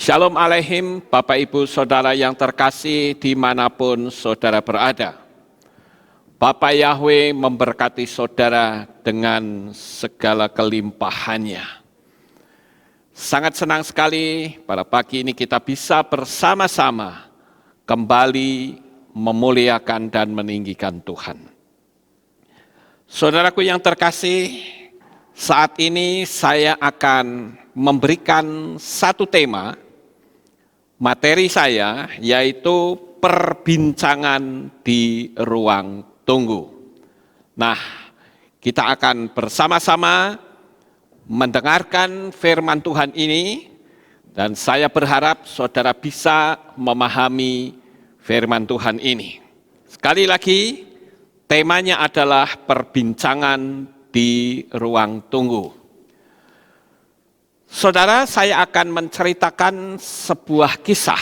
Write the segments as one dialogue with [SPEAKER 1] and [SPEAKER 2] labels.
[SPEAKER 1] Shalom Aleihim, Bapak Ibu Saudara yang terkasih dimanapun saudara berada. Bapak Yahweh memberkati saudara dengan segala kelimpahannya. Sangat senang sekali pada pagi ini kita bisa bersama-sama kembali memuliakan dan meninggikan Tuhan. Saudaraku yang terkasih, saat ini saya akan memberikan satu tema, materi saya, yaitu perbincangan di ruang tunggu. Nah, kita akan bersama-sama mendengarkan firman Tuhan ini, dan saya berharap saudara bisa memahami firman Tuhan ini. Sekali lagi, temanya adalah perbincangan di ruang tunggu. Saudara, saya akan menceritakan sebuah kisah.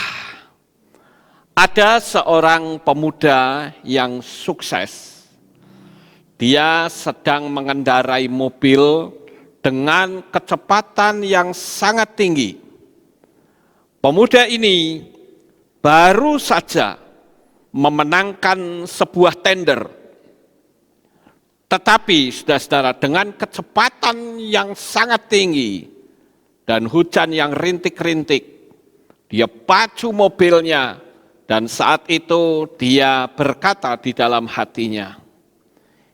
[SPEAKER 1] Ada seorang pemuda yang sukses. Dia sedang mengendarai mobil dengan kecepatan yang sangat tinggi. Pemuda ini baru saja memenangkan sebuah tender. Tetapi, saudara-saudara, dengan kecepatan yang sangat tinggi dan hujan yang rintik-rintik, dia pacu mobilnya, dan saat itu dia berkata di dalam hatinya,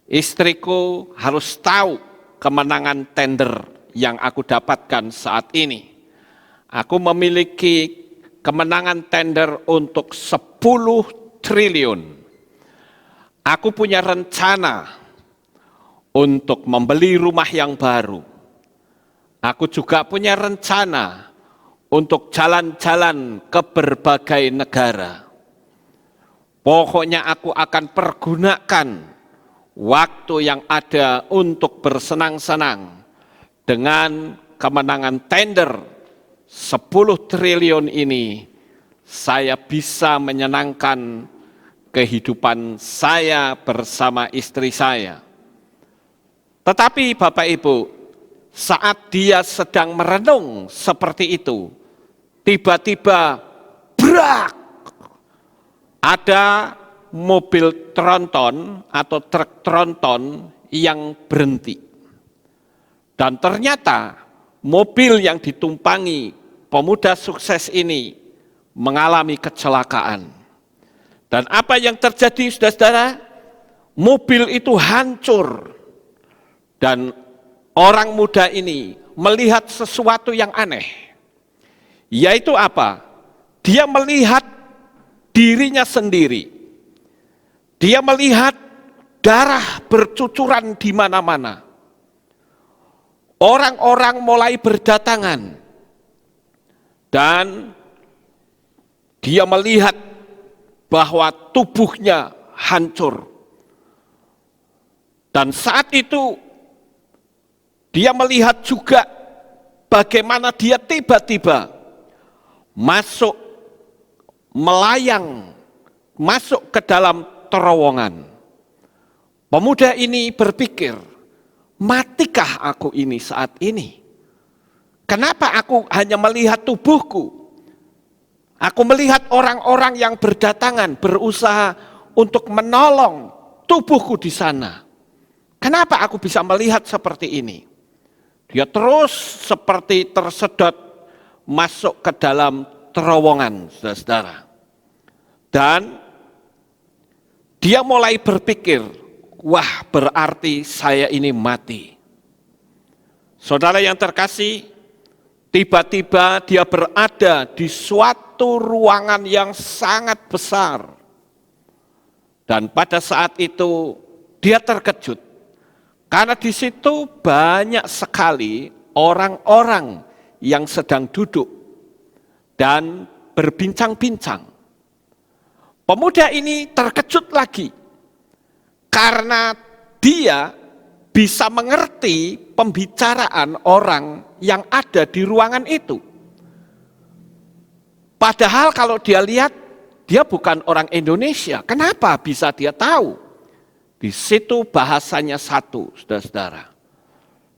[SPEAKER 1] "Istriku harus tahu kemenangan tender yang aku dapatkan saat ini. Aku memiliki kemenangan tender untuk 10 triliun. Aku punya rencana untuk membeli rumah yang baru. Aku juga punya rencana untuk jalan-jalan ke berbagai negara. Pokoknya aku akan pergunakan waktu yang ada untuk bersenang-senang dengan kemenangan tender 10 triliun ini. Saya bisa menyenangkan kehidupan saya bersama istri saya." Tetapi Bapak Ibu, saat dia sedang merenung seperti itu, tiba-tiba brak, ada mobil tronton atau truk tronton yang berhenti. Dan ternyata mobil yang ditumpangi pemuda sukses ini mengalami kecelakaan. Dan apa yang terjadi, saudara-saudara? Mobil itu hancur. Dan orang muda ini melihat sesuatu yang aneh. Yaitu apa? Dia melihat dirinya sendiri. Dia melihat darah bercucuran di mana-mana. Orang-orang mulai berdatangan. Dan dia melihat bahwa tubuhnya hancur. Dan saat itu dia melihat juga bagaimana dia tiba-tiba masuk melayang, masuk ke dalam terowongan. Pemuda ini berpikir, matikah aku ini saat ini? Kenapa aku hanya melihat tubuhku? Aku melihat orang-orang yang berdatangan, berusaha untuk menolong tubuhku di sana. Kenapa aku bisa melihat seperti ini? Dia terus seperti tersedot masuk ke dalam terowongan, saudara-saudara. Dan dia mulai berpikir, wah, berarti saya ini mati. Saudara yang terkasih, tiba-tiba dia berada di suatu ruangan yang sangat besar. Dan pada saat itu dia terkejut. Karena di situ banyak sekali orang-orang yang sedang duduk dan berbincang-bincang. Pemuda ini terkejut lagi karena dia bisa mengerti pembicaraan orang yang ada di ruangan itu. Padahal kalau dia lihat, dia bukan orang Indonesia. Kenapa bisa dia tahu? Di situ bahasanya satu, saudara-saudara.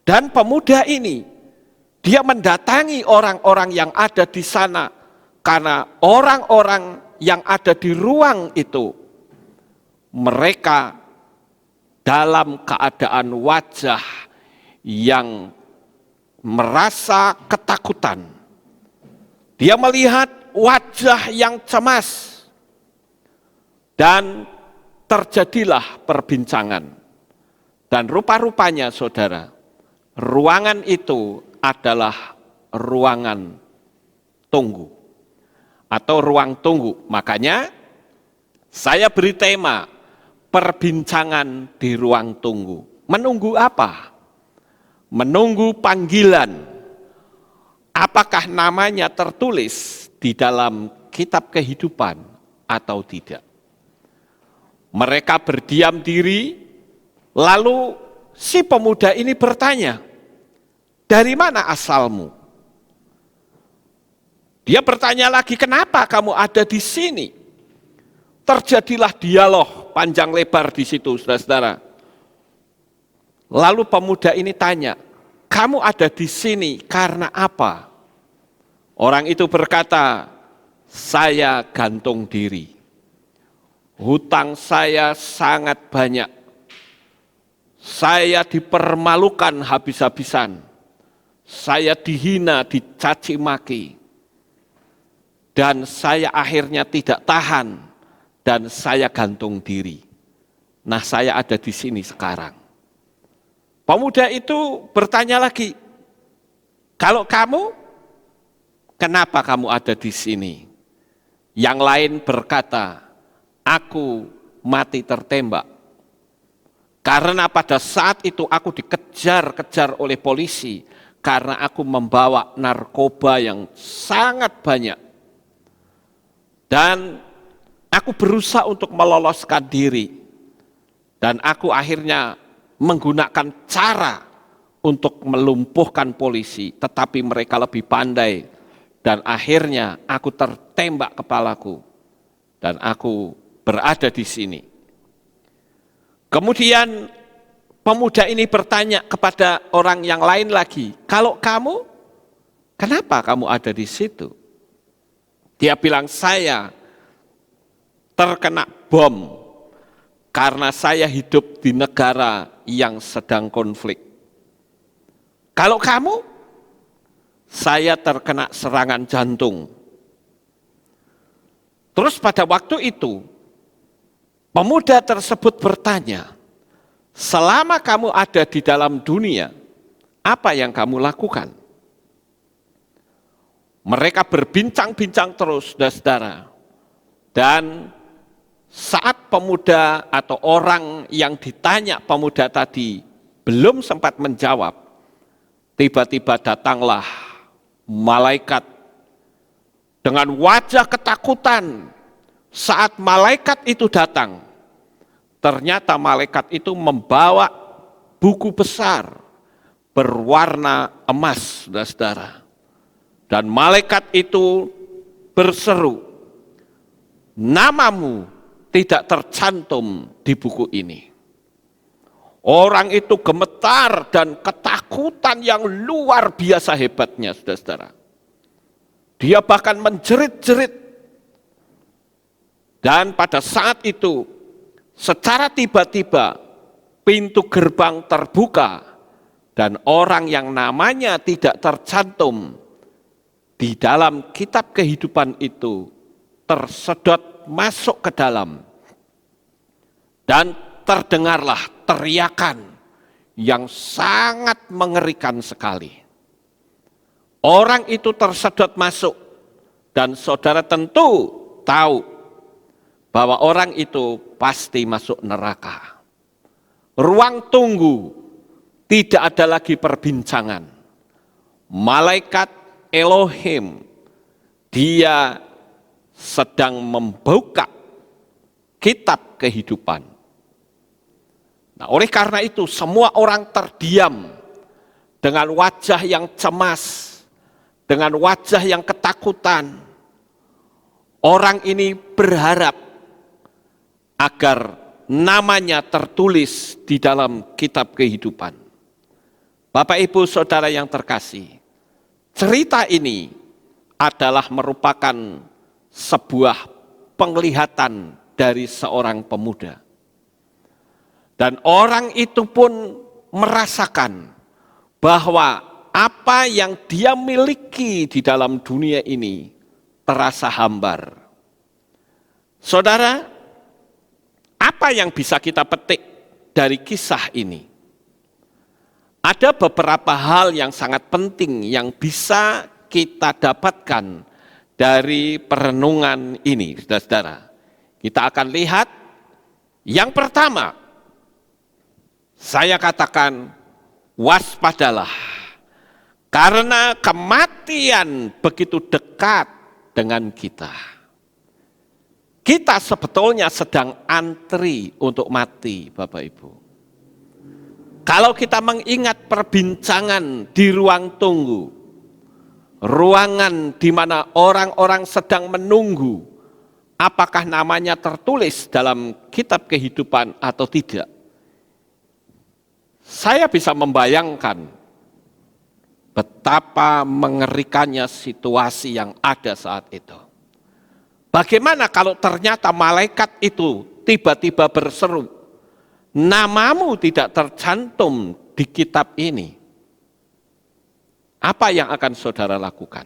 [SPEAKER 1] Dan pemuda ini, dia mendatangi orang-orang yang ada di sana karena orang-orang yang ada di ruang itu, mereka dalam keadaan wajah yang merasa ketakutan. Dia melihat wajah yang cemas dan terjadilah perbincangan. Dan rupa-rupanya saudara, ruangan itu adalah ruangan tunggu atau ruang tunggu. Makanya saya beri tema perbincangan di ruang tunggu. Menunggu apa? Menunggu panggilan. Apakah namanya tertulis di dalam kitab kehidupan atau tidak? Mereka berdiam diri, lalu si pemuda ini bertanya, "Dari mana asalmu?" Dia bertanya lagi, "Kenapa kamu ada di sini?" Terjadilah dialog panjang lebar di situ, saudara-saudara. Lalu pemuda ini tanya, "Kamu ada di sini karena apa?" Orang itu berkata, "Saya gantung diri. Hutang saya sangat banyak. Saya dipermalukan habis-habisan. Saya dihina, dicaci maki. Dan saya akhirnya tidak tahan dan saya gantung diri. Nah, saya ada di sini sekarang." Pemuda itu bertanya lagi, "Kalau kamu, kenapa kamu ada di sini?" Yang lain berkata, "Aku mati tertembak. Karena pada saat itu aku dikejar-kejar oleh polisi karena aku membawa narkoba yang sangat banyak. Dan aku berusaha untuk meloloskan diri. Dan aku akhirnya menggunakan cara untuk melumpuhkan polisi, tetapi mereka lebih pandai. Dan akhirnya aku tertembak kepalaku. Dan aku berada di sini." Kemudian pemuda ini bertanya kepada orang yang lain lagi, "Kalau kamu, kenapa kamu ada di situ?" Dia bilang, "Saya terkena bom karena saya hidup di negara yang sedang konflik." "Kalau kamu?" "Saya terkena serangan jantung." Terus pada waktu itu, pemuda tersebut bertanya, "Selama kamu ada di dalam dunia, apa yang kamu lakukan?" Mereka berbincang-bincang terus, saudara. Dan saat pemuda atau orang yang ditanya pemuda tadi belum sempat menjawab, tiba-tiba datanglah malaikat dengan wajah ketakutan. Saat malaikat itu datang, ternyata malaikat itu membawa buku besar berwarna emas, saudara-saudara. Dan malaikat itu berseru, "Namamu tidak tercantum di buku ini." Orang itu gemetar dan ketakutan yang luar biasa hebatnya, saudara-saudara. Dia bahkan menjerit-jerit. Dan pada saat itu, secara tiba-tiba, pintu gerbang terbuka, dan orang yang namanya tidak tercantum di dalam kitab kehidupan itu tersedot masuk ke dalam. Dan terdengarlah teriakan yang sangat mengerikan sekali. Orang itu tersedot masuk dan saudara tentu tahu bahwa orang itu pasti masuk neraka. Ruang tunggu, tidak ada lagi perbincangan. Malaikat Elohim, dia sedang membuka kitab kehidupan. Nah, oleh karena itu semua orang terdiam dengan wajah yang cemas, dengan wajah yang ketakutan. Orang ini berharap agar namanya tertulis di dalam kitab kehidupan. Bapak, Ibu, Saudara yang terkasih, cerita ini adalah merupakan sebuah penglihatan dari seorang pemuda. Dan orang itu pun merasakan bahwa apa yang dia miliki di dalam dunia ini terasa hambar. Saudara, apa yang bisa kita petik dari kisah ini? Ada beberapa hal yang sangat penting yang bisa kita dapatkan dari perenungan ini, saudara-saudara. Kita akan lihat yang pertama, saya katakan waspadalah, karena kematian begitu dekat dengan kita. Kita sebetulnya sedang antri untuk mati, Bapak Ibu. Kalau kita mengingat perbincangan di ruang tunggu, ruangan di mana orang-orang sedang menunggu apakah namanya tertulis dalam kitab kehidupan atau tidak. Saya bisa membayangkan betapa mengerikannya situasi yang ada saat itu. Bagaimana kalau ternyata malaikat itu tiba-tiba berseru, namamu tidak tercantum di kitab ini? Apa yang akan saudara lakukan?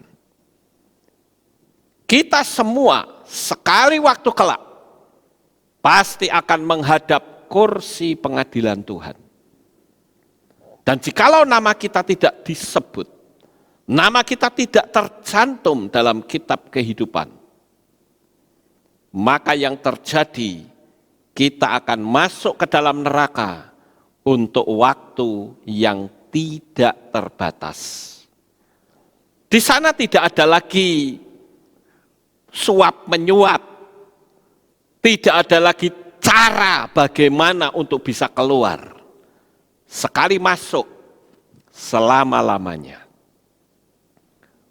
[SPEAKER 1] Kita semua sekali waktu kelak pasti akan menghadap kursi pengadilan Tuhan. Dan jikalau nama kita tidak disebut, nama kita tidak tercantum dalam kitab kehidupan, maka yang terjadi, kita akan masuk ke dalam neraka untuk waktu yang tidak terbatas. Di sana tidak ada lagi suap menyuap, tidak ada lagi cara bagaimana untuk bisa keluar. Sekali masuk, selama-lamanya.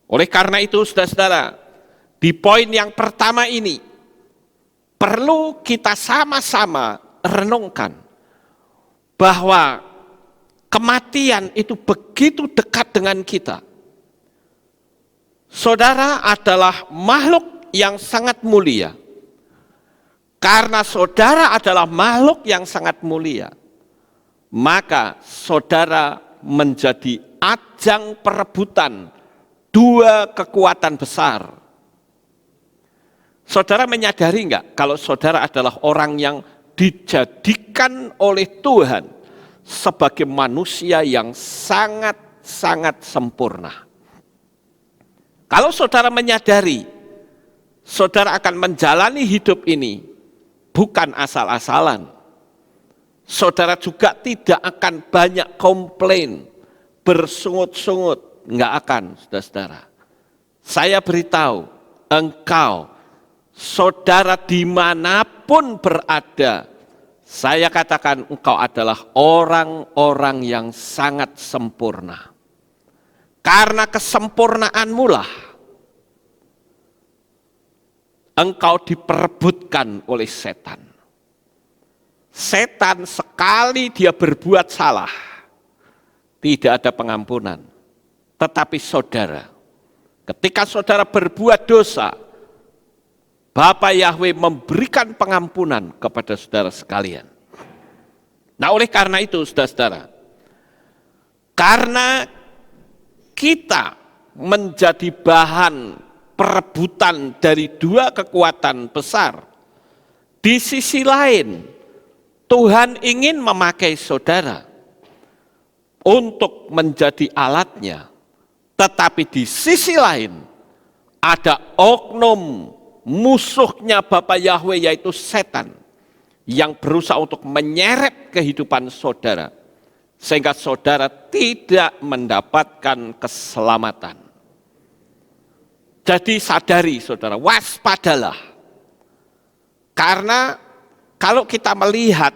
[SPEAKER 1] Oleh karena itu, saudara-saudara, di poin yang pertama ini, perlu kita sama-sama renungkan bahwa kematian itu begitu dekat dengan kita. Saudara adalah makhluk yang sangat mulia. Karena saudara adalah makhluk yang sangat mulia, maka saudara menjadi ajang perebutan dua kekuatan besar. Saudara menyadari enggak kalau saudara adalah orang yang dijadikan oleh Tuhan sebagai manusia yang sangat-sangat sempurna. Kalau saudara menyadari, saudara akan menjalani hidup ini bukan asal-asalan. Saudara juga tidak akan banyak komplain, bersungut-sungut, enggak akan, saudara-saudara. Saya beritahu, engkau, saudara dimanapun berada, saya katakan engkau adalah orang-orang yang sangat sempurna. Karena kesempurnaanmu lah, engkau diperebutkan oleh setan. Setan sekali dia berbuat salah, tidak ada pengampunan. Tetapi saudara, ketika saudara berbuat dosa, Bapa Yahweh memberikan pengampunan kepada saudara sekalian. Nah, oleh karena itu, saudara-saudara, karena kita menjadi bahan perebutan dari dua kekuatan besar, di sisi lain Tuhan ingin memakai saudara untuk menjadi alatnya, tetapi di sisi lain ada oknum musuhnya Bapa Yahweh, yaitu setan, yang berusaha untuk menyeret kehidupan saudara sehingga saudara tidak mendapatkan keselamatan. Jadi sadari saudara, waspadalah. Karena kalau kita melihat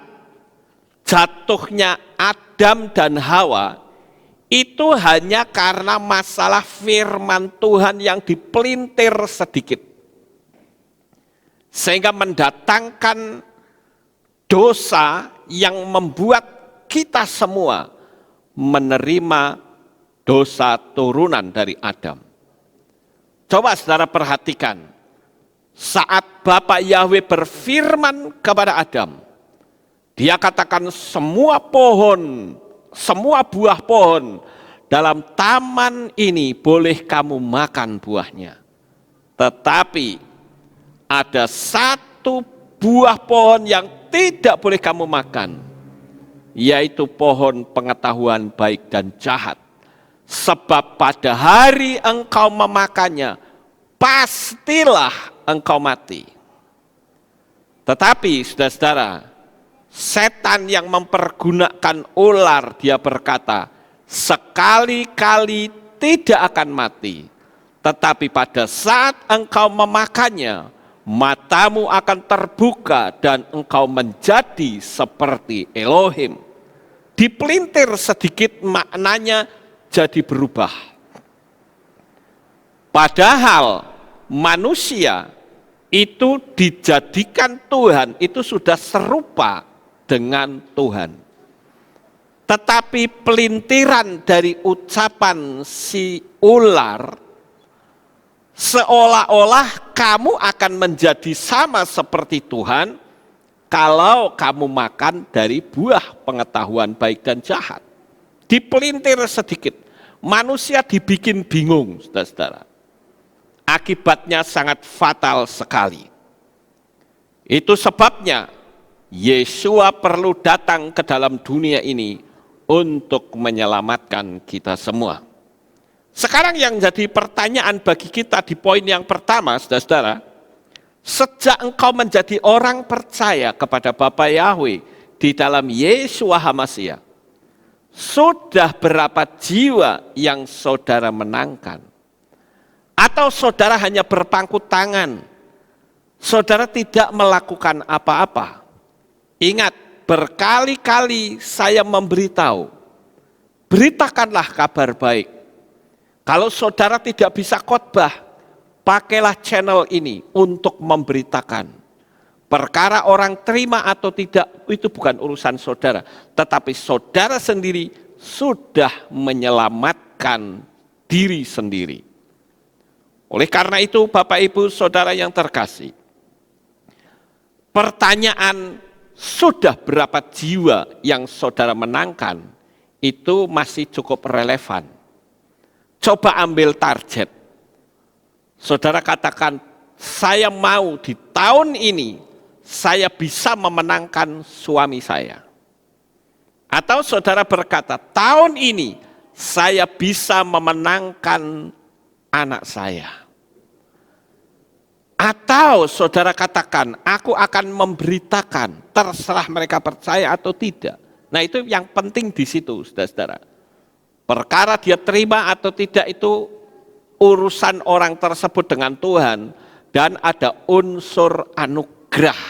[SPEAKER 1] jatuhnya Adam dan Hawa, itu hanya karena masalah firman Tuhan yang dipelintir sedikit. Sehingga mendatangkan dosa yang membuat kita semua menerima dosa turunan dari Adam. Coba saudara perhatikan, saat Bapak Yahweh berfirman kepada Adam, dia katakan semua pohon, semua buah pohon dalam taman ini boleh kamu makan buahnya. Tetapi ada satu buah pohon yang tidak boleh kamu makan, yaitu pohon pengetahuan baik dan jahat. Sebab pada hari engkau memakannya, pastilah engkau mati. Tetapi saudara-saudara, setan yang mempergunakan ular, dia berkata, sekali-kali tidak akan mati. Tetapi pada saat engkau memakannya, matamu akan terbuka dan engkau menjadi seperti Elohim. Dipelintir sedikit maknanya jadi berubah. Padahal manusia itu dijadikan Tuhan, itu sudah serupa dengan Tuhan. Tetapi pelintiran dari ucapan si ular, seolah-olah kamu akan menjadi sama seperti Tuhan kalau kamu makan dari buah pengetahuan baik dan jahat. Dipelintir sedikit, manusia dibikin bingung, saudara-saudara. Akibatnya sangat fatal sekali. Itu sebabnya Yesua perlu datang ke dalam dunia ini untuk menyelamatkan kita semua. Sekarang yang jadi pertanyaan bagi kita di poin yang pertama, saudara-saudara, sejak engkau menjadi orang percaya kepada Bapa Yahweh di dalam Yesua HaMasiah, sudah berapa jiwa yang saudara menangkan? Atau saudara hanya berpangku tangan, saudara tidak melakukan apa-apa? Ingat, berkali-kali saya memberitahu, beritakanlah kabar baik. Kalau saudara tidak bisa khotbah, pakailah channel ini untuk memberitakan. Perkara orang terima atau tidak, itu bukan urusan saudara. Tetapi saudara sendiri sudah menyelamatkan diri sendiri. Oleh karena itu, Bapak Ibu Saudara yang terkasih, pertanyaan sudah berapa jiwa yang saudara menangkan, itu masih cukup relevan. Coba ambil target. Saudara katakan, saya mau di tahun ini, saya bisa memenangkan suami saya. Atau saudara berkata, tahun ini saya bisa memenangkan anak saya. Atau saudara katakan, aku akan memberitakan, terserah mereka percaya atau tidak. Nah itu yang penting di situ, saudara-saudara. Perkara dia terima atau tidak itu urusan orang tersebut dengan Tuhan, dan ada unsur anugerah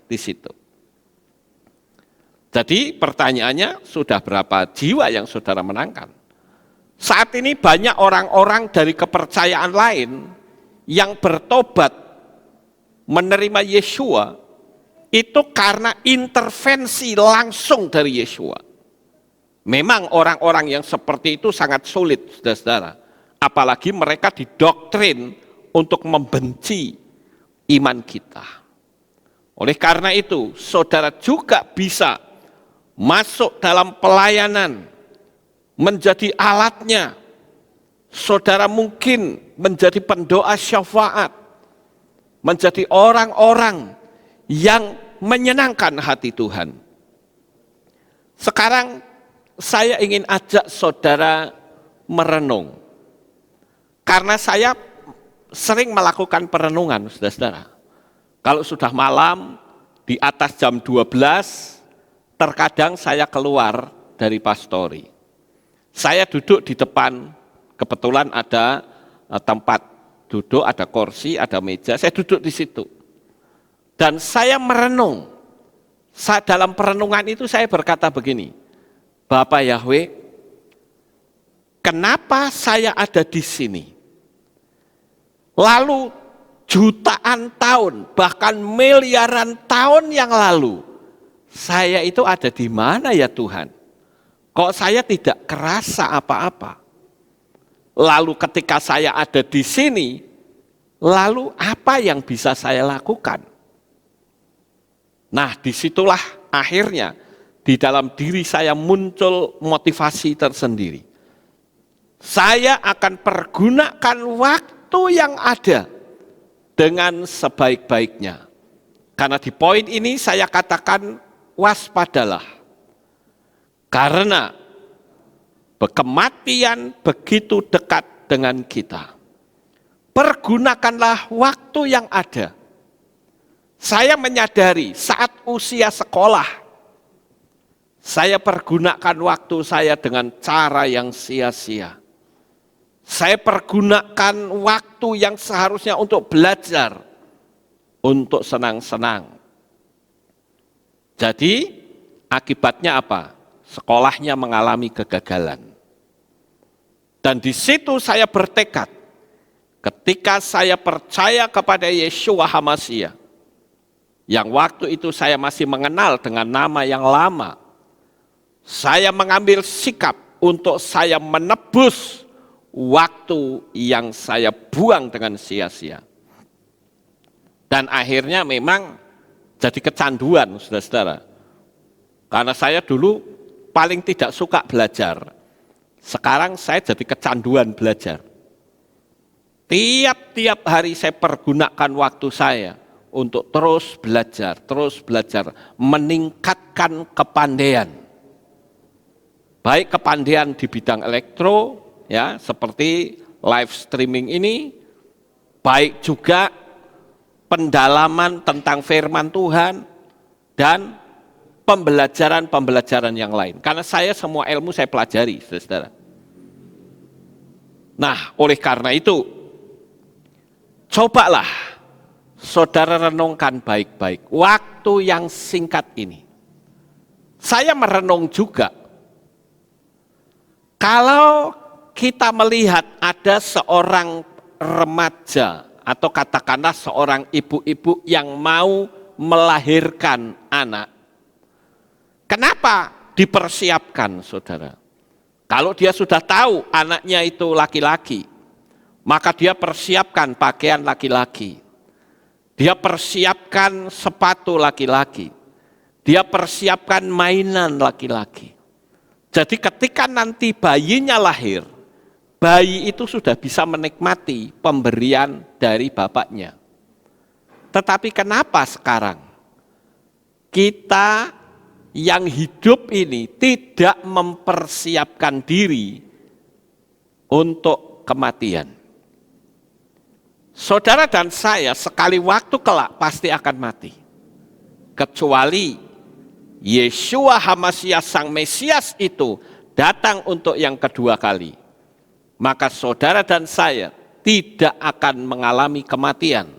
[SPEAKER 1] di situ. Jadi pertanyaannya, sudah berapa jiwa yang saudara menangkan? Saat ini banyak orang-orang dari kepercayaan lain yang bertobat menerima Yesua itu karena intervensi langsung dari Yesua. Memang orang-orang yang seperti itu sangat sulit, saudara-saudara. Apalagi mereka didoktrin untuk membenci iman kita. Oleh karena itu, saudara juga bisa masuk dalam pelayanan, menjadi alatnya. Saudara mungkin menjadi pendoa syafaat, menjadi orang-orang yang menyenangkan hati Tuhan. Sekarang saya ingin ajak saudara merenung. Karena saya sering melakukan perenungan, saudara-saudara. Kalau sudah malam, di atas jam 12, terkadang saya keluar dari pastori. Saya duduk di depan, kebetulan ada tempat duduk, ada kursi, ada meja, saya duduk di situ. Dan saya merenung. Dalam perenungan itu saya berkata begini, Bapak Yahweh, kenapa saya ada di sini? Lalu jutaan tahun, bahkan miliaran tahun yang lalu, saya itu ada di mana ya Tuhan? Kok saya tidak kerasa apa-apa? Lalu ketika saya ada di sini, Lalu apa yang bisa saya lakukan? Nah, disitulah akhirnya di dalam diri saya muncul motivasi tersendiri. Saya akan pergunakan waktu yang ada dengan sebaik-baiknya. Karena di poin ini saya katakan waspadalah. Karena kematian begitu dekat dengan kita. Pergunakanlah waktu yang ada. Saya menyadari saat usia sekolah, saya pergunakan waktu saya dengan cara yang sia-sia. Saya pergunakan waktu yang seharusnya untuk belajar, untuk senang-senang. Jadi akibatnya apa? Sekolahnya mengalami kegagalan. Dan di situ saya bertekad, ketika saya percaya kepada Yeshua HaMashiach, yang waktu itu saya masih mengenal dengan nama yang lama, saya mengambil sikap untuk saya menebus waktu yang saya buang dengan sia-sia. Dan akhirnya memang jadi kecanduan, saudara-saudara. Karena saya dulu paling tidak suka belajar. Sekarang saya jadi kecanduan belajar. Tiap-tiap hari saya pergunakan waktu saya untuk terus belajar, meningkatkan kepandaian. Baik kepandaian di bidang elektro, ya, seperti live streaming ini, baik juga pendalaman tentang firman Tuhan, dan pembelajaran yang lain. Karena saya semua ilmu saya pelajari, saudara. Nah, oleh karena itu, cobalah saudara renungkan baik-baik waktu yang singkat ini. Saya merenung juga, kalau kita melihat ada seorang remaja atau katakanlah seorang ibu-ibu yang mau melahirkan anak. Kenapa dipersiapkan, saudara? Kalau dia sudah tahu anaknya itu laki-laki, maka dia persiapkan pakaian laki-laki. Dia persiapkan sepatu laki-laki. Dia persiapkan mainan laki-laki. Jadi ketika nanti bayinya lahir, bayi itu sudah bisa menikmati pemberian dari bapaknya. Tetapi kenapa sekarang kita yang hidup ini tidak mempersiapkan diri untuk kematian? Saudara dan saya sekali waktu kelak pasti akan mati. Kecuali Yeshua HaMashiach Sang Mesias itu datang untuk yang kedua kali. Maka saudara dan saya tidak akan mengalami kematian.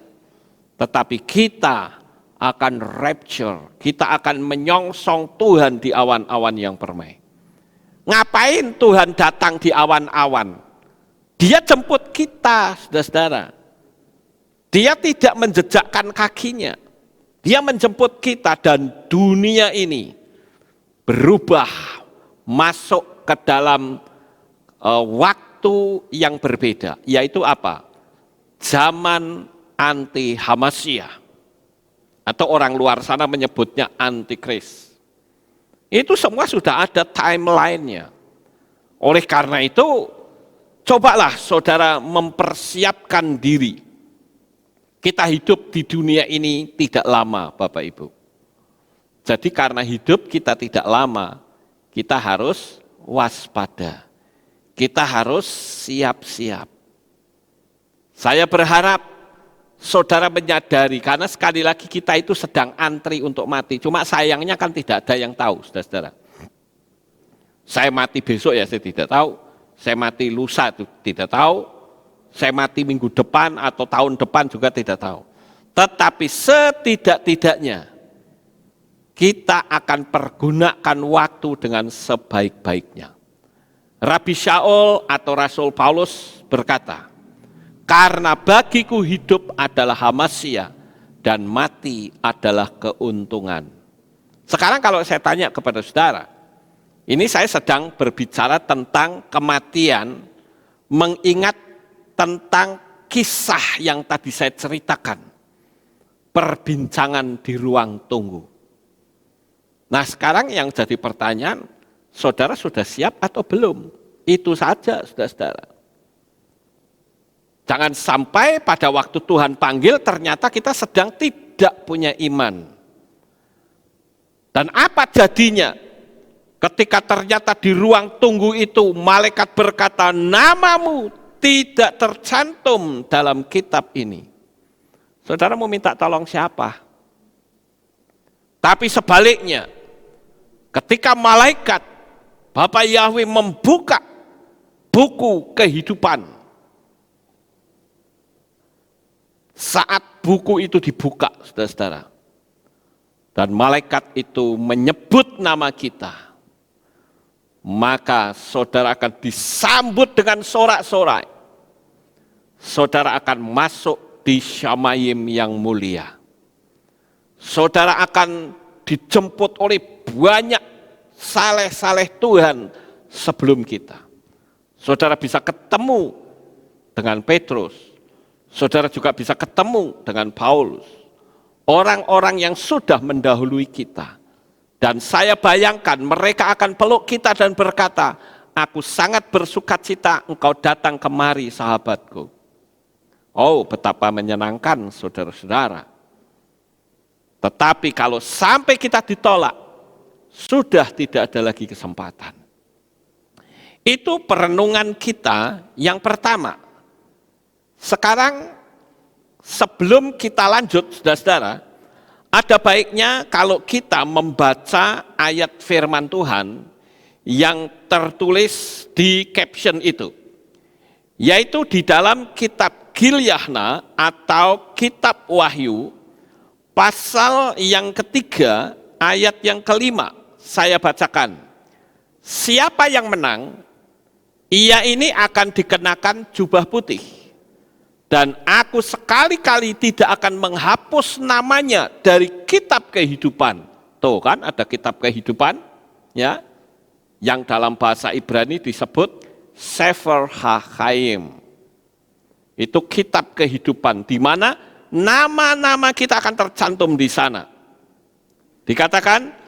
[SPEAKER 1] Tetapi kita akan rapture, kita akan menyongsong Tuhan di awan-awan yang permai. Ngapain Tuhan datang di awan-awan? Dia jemput kita, saudara-saudara. Dia tidak menjejakkan kakinya. Dia menjemput kita dan dunia ini berubah masuk ke dalam waktu yang berbeda. Yaitu apa? Zaman anti Hamashiach. Atau orang luar sana menyebutnya antikris. Itu semua sudah ada timeline-nya. Oleh karena itu, cobalah saudara mempersiapkan diri. Kita hidup di dunia ini tidak lama, Bapak Ibu. Jadi karena hidup kita tidak lama, kita harus waspada. Kita harus siap-siap. Saya berharap saudara menyadari, karena sekali lagi kita itu sedang antri untuk mati. Cuma sayangnya kan tidak ada yang tahu, saudara-saudara. Saya mati besok ya saya tidak tahu. Saya mati lusa itu tidak tahu. Saya mati minggu depan atau tahun depan juga tidak tahu. Tetapi setidak-tidaknya kita akan pergunakan waktu dengan sebaik-baiknya. Rabi Shaul atau Rasul Paulus berkata, karena bagiku hidup adalah Hamashiach dan mati adalah keuntungan. Sekarang kalau saya tanya kepada saudara, ini saya sedang berbicara tentang kematian, mengingat tentang kisah yang tadi saya ceritakan. Perbincangan di ruang tunggu. Nah sekarang yang jadi pertanyaan, saudara sudah siap atau belum? Itu saja saudara-saudara. Jangan sampai pada waktu Tuhan panggil ternyata kita sedang tidak punya iman. Dan apa jadinya? Ketika ternyata di ruang tunggu itu malaikat berkata, namamu tidak tercantum dalam kitab ini. Saudara mau minta tolong siapa? Tapi sebaliknya, ketika malaikat Bapa Yahweh membuka buku kehidupan, saat buku itu dibuka, saudara-saudara, dan malaikat itu menyebut nama kita, maka saudara akan disambut dengan sorak-sorai. Saudara akan masuk di Syamayim yang mulia. Saudara akan dijemput oleh banyak saleh-saleh Tuhan sebelum kita. Saudara bisa ketemu dengan Petrus. Saudara juga bisa ketemu dengan Paulus. Orang-orang yang sudah mendahului kita. Dan saya bayangkan mereka akan peluk kita dan berkata, aku sangat bersukacita engkau datang kemari sahabatku. Oh betapa menyenangkan saudara-saudara. Tetapi kalau sampai kita ditolak, sudah tidak ada lagi kesempatan. Itu perenungan kita yang pertama. Sekarang sebelum kita lanjut saudara-saudara, ada baiknya kalau kita membaca ayat firman Tuhan yang tertulis di caption itu. Yaitu di dalam kitab Gilyahna atau kitab Wahyu, pasal yang ketiga, ayat yang kelima, saya bacakan. Siapa yang menang, ia ini akan dikenakan jubah putih. Dan aku sekali-kali tidak akan menghapus namanya dari kitab kehidupan. Tuh kan ada kitab kehidupan, ya, yang dalam bahasa Ibrani disebut Sefer HaChaim. Itu kitab kehidupan, di mana nama-nama kita akan tercantum di sana. Dikatakan,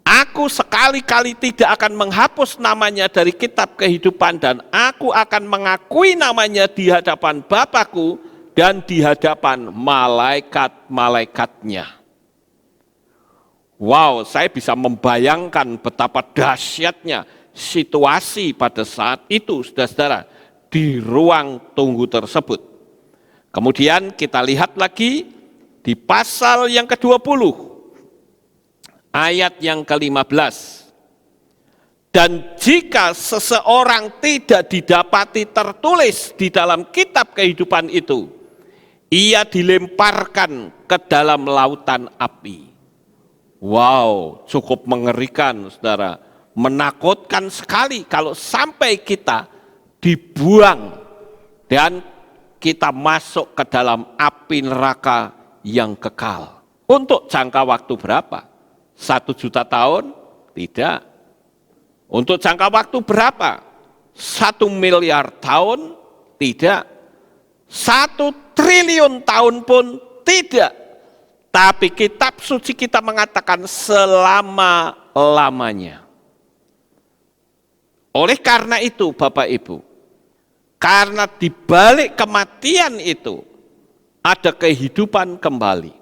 [SPEAKER 1] aku sekali-kali tidak akan menghapus namanya dari kitab kehidupan dan aku akan mengakui namanya di hadapan Bapakku dan di hadapan malaikat-malaikatnya. Wow, saya bisa membayangkan betapa dahsyatnya situasi pada saat itu, saudara-saudara, di ruang tunggu tersebut. Kemudian kita lihat lagi di pasal yang ke-20. Ayat yang ke-15, dan jika seseorang tidak didapati tertulis di dalam kitab kehidupan itu, ia dilemparkan ke dalam lautan api. Wow, cukup mengerikan saudara, menakutkan sekali kalau sampai kita dibuang dan kita masuk ke dalam api neraka yang kekal. Untuk jangka waktu berapa? 1 juta tahun? Tidak. Untuk jangka waktu berapa? 1 miliar tahun? Tidak. 1 triliun tahun pun tidak. Tapi kitab suci kita mengatakan selama-lamanya. Oleh karena itu Bapak Ibu, karena di balik kematian itu ada kehidupan kembali.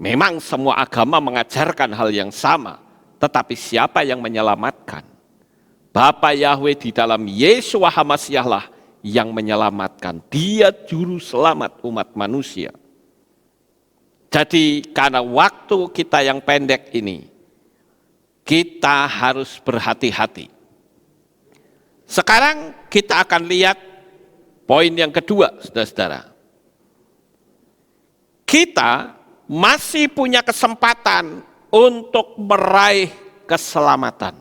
[SPEAKER 1] Memang semua agama mengajarkan hal yang sama, tetapi siapa yang menyelamatkan? Bapa Yahweh di dalam Yeshua HaMasyiah lah yang menyelamatkan. Dia juru selamat umat manusia. Jadi karena waktu kita yang pendek ini, kita harus berhati-hati. Sekarang kita akan lihat poin yang kedua, saudara-saudara. Kita masih punya kesempatan untuk meraih keselamatan.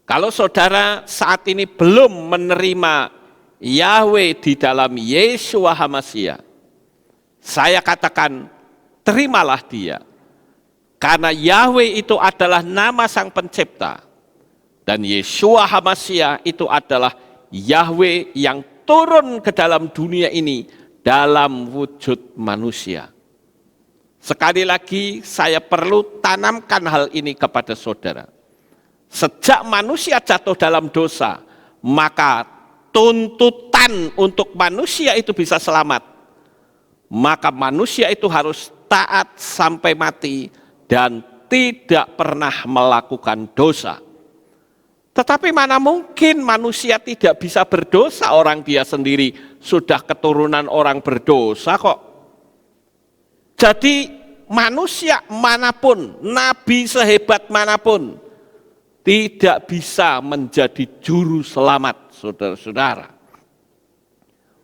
[SPEAKER 1] Kalau saudara saat ini belum menerima Yahweh di dalam Yeshua HaMasyiah, saya katakan terimalah dia. Karena Yahweh itu adalah nama Sang Pencipta dan Yeshua HaMasyiah itu adalah Yahweh yang turun ke dalam dunia ini dalam wujud manusia. Sekali lagi saya perlu tanamkan hal ini kepada saudara. Sejak manusia jatuh dalam dosa, maka tuntutan untuk manusia itu bisa selamat. Maka manusia itu harus taat sampai mati dan tidak pernah melakukan dosa. Tetapi mana mungkin manusia tidak bisa berdosa, orang dia sendiri sudah keturunan orang berdosa kok. Jadi manusia manapun, nabi sehebat manapun, tidak bisa menjadi juru selamat, saudara-saudara.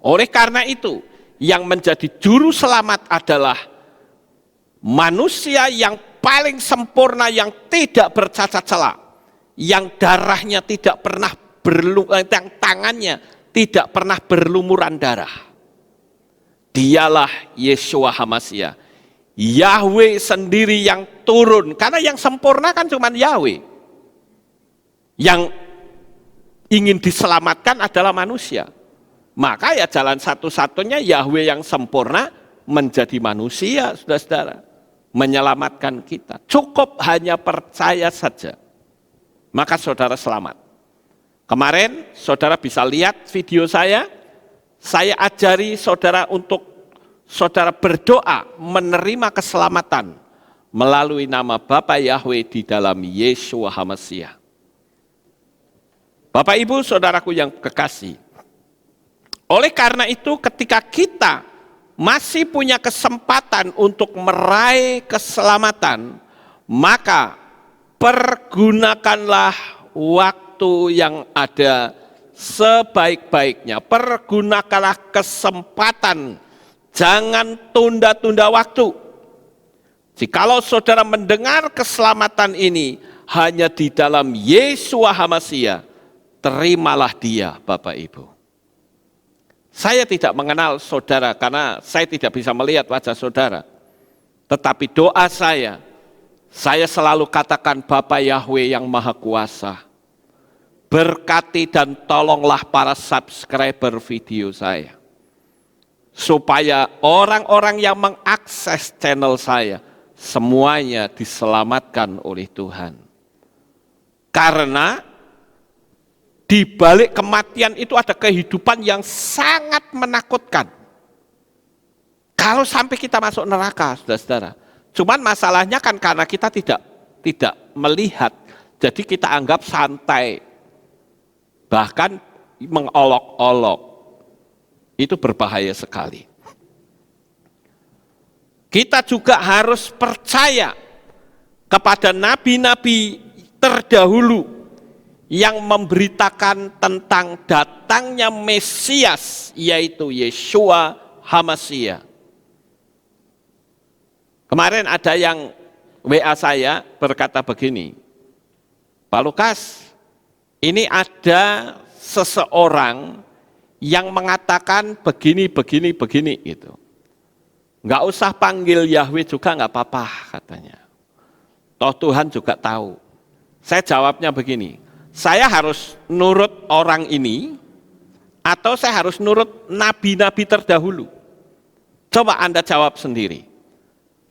[SPEAKER 1] Oleh karena itu, yang menjadi juru selamat adalah manusia yang paling sempurna, yang tidak bercacat celah, yang darahnya tidak pernah yang tangannya tidak pernah berlumuran darah. Dialah Yeshua HaMashiach. Yahweh sendiri yang turun, karena yang sempurna kan cuma Yahweh. Yang ingin diselamatkan adalah manusia. Maka ya jalan satu-satunya Yahweh yang sempurna menjadi manusia, saudara-saudara. Menyelamatkan kita. Cukup hanya percaya saja. Maka saudara selamat. Kemarin saudara bisa lihat video saya ajari saudara untuk saudara berdoa menerima keselamatan melalui nama Bapa Yahweh di dalam Yeshua HaMashiach. Bapak Ibu saudaraku yang kekasih, oleh karena itu ketika kita masih punya kesempatan untuk meraih keselamatan, maka pergunakanlah waktu yang ada sebaik-baiknya. Pergunakanlah kesempatan. Jangan tunda-tunda waktu. Jikalau saudara mendengar keselamatan ini hanya di dalam Yeshua HaMashiach, terimalah dia, Bapak Ibu. Saya tidak mengenal saudara karena saya tidak bisa melihat wajah saudara. Tetapi doa saya selalu katakan Bapa Yahweh yang Maha Kuasa, berkati dan tolonglah para subscriber video saya. Supaya orang-orang yang mengakses channel saya, semuanya diselamatkan oleh Tuhan. Karena di balik kematian itu ada kehidupan yang sangat menakutkan. Kalau sampai kita masuk neraka, saudara-saudara. Cuman masalahnya kan karena kita tidak melihat, jadi kita anggap santai. Bahkan mengolok-olok. Itu berbahaya sekali. Kita juga harus percaya kepada nabi-nabi terdahulu yang memberitakan tentang datangnya Mesias, yaitu Yeshua HaMashiach. Kemarin ada yang WA saya berkata begini, Pak Lukas, ini ada seseorang yang mengatakan begini gitu. Nggak usah panggil Yahweh juga nggak apa-apa katanya. Toh Tuhan juga tahu. Saya jawabnya begini, saya harus nurut orang ini atau saya harus nurut nabi-nabi terdahulu? Coba Anda jawab sendiri.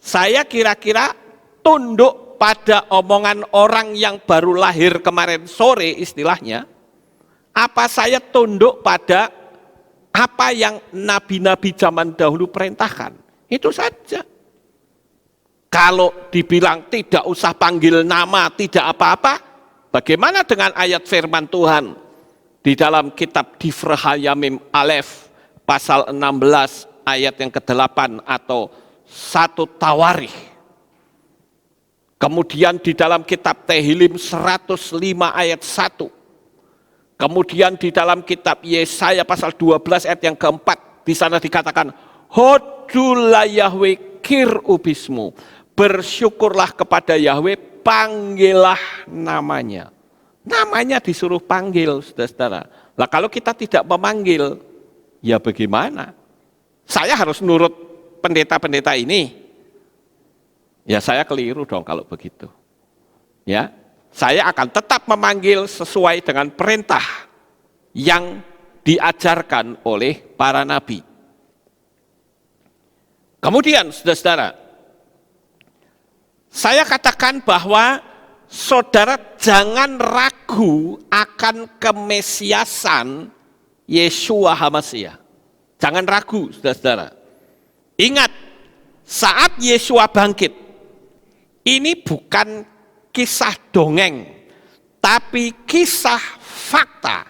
[SPEAKER 1] Saya kira-kira tunduk pada omongan orang yang baru lahir kemarin sore istilahnya, apa saya tunduk pada apa yang nabi-nabi zaman dahulu perintahkan? Itu saja. Kalau dibilang tidak usah panggil nama, tidak apa-apa, bagaimana dengan ayat firman Tuhan di dalam kitab Divrahayamim Alef pasal 16 ayat yang ke-8 atau 1 Tawarikh. Kemudian di dalam kitab Tehillim 105 ayat 1. Kemudian di dalam kitab Yesaya pasal 12 ayat yang keempat, di sana dikatakan, Hodulah Yahweh kirubismu, bersyukurlah kepada Yahweh, panggillah namanya. Namanya disuruh panggil, saudara-saudara. Lah kalau kita tidak memanggil, ya bagaimana? Saya harus nurut pendeta-pendeta ini. Ya saya keliru dong kalau begitu. Ya. Saya akan tetap memanggil sesuai dengan perintah yang diajarkan oleh para nabi. Kemudian, saudara-saudara, saya katakan bahwa saudara jangan ragu akan kemesiasan Yeshua HaMasiah. Jangan ragu, saudara-saudara. Ingat, saat Yeshua bangkit, ini bukan kisah dongeng, tapi kisah fakta.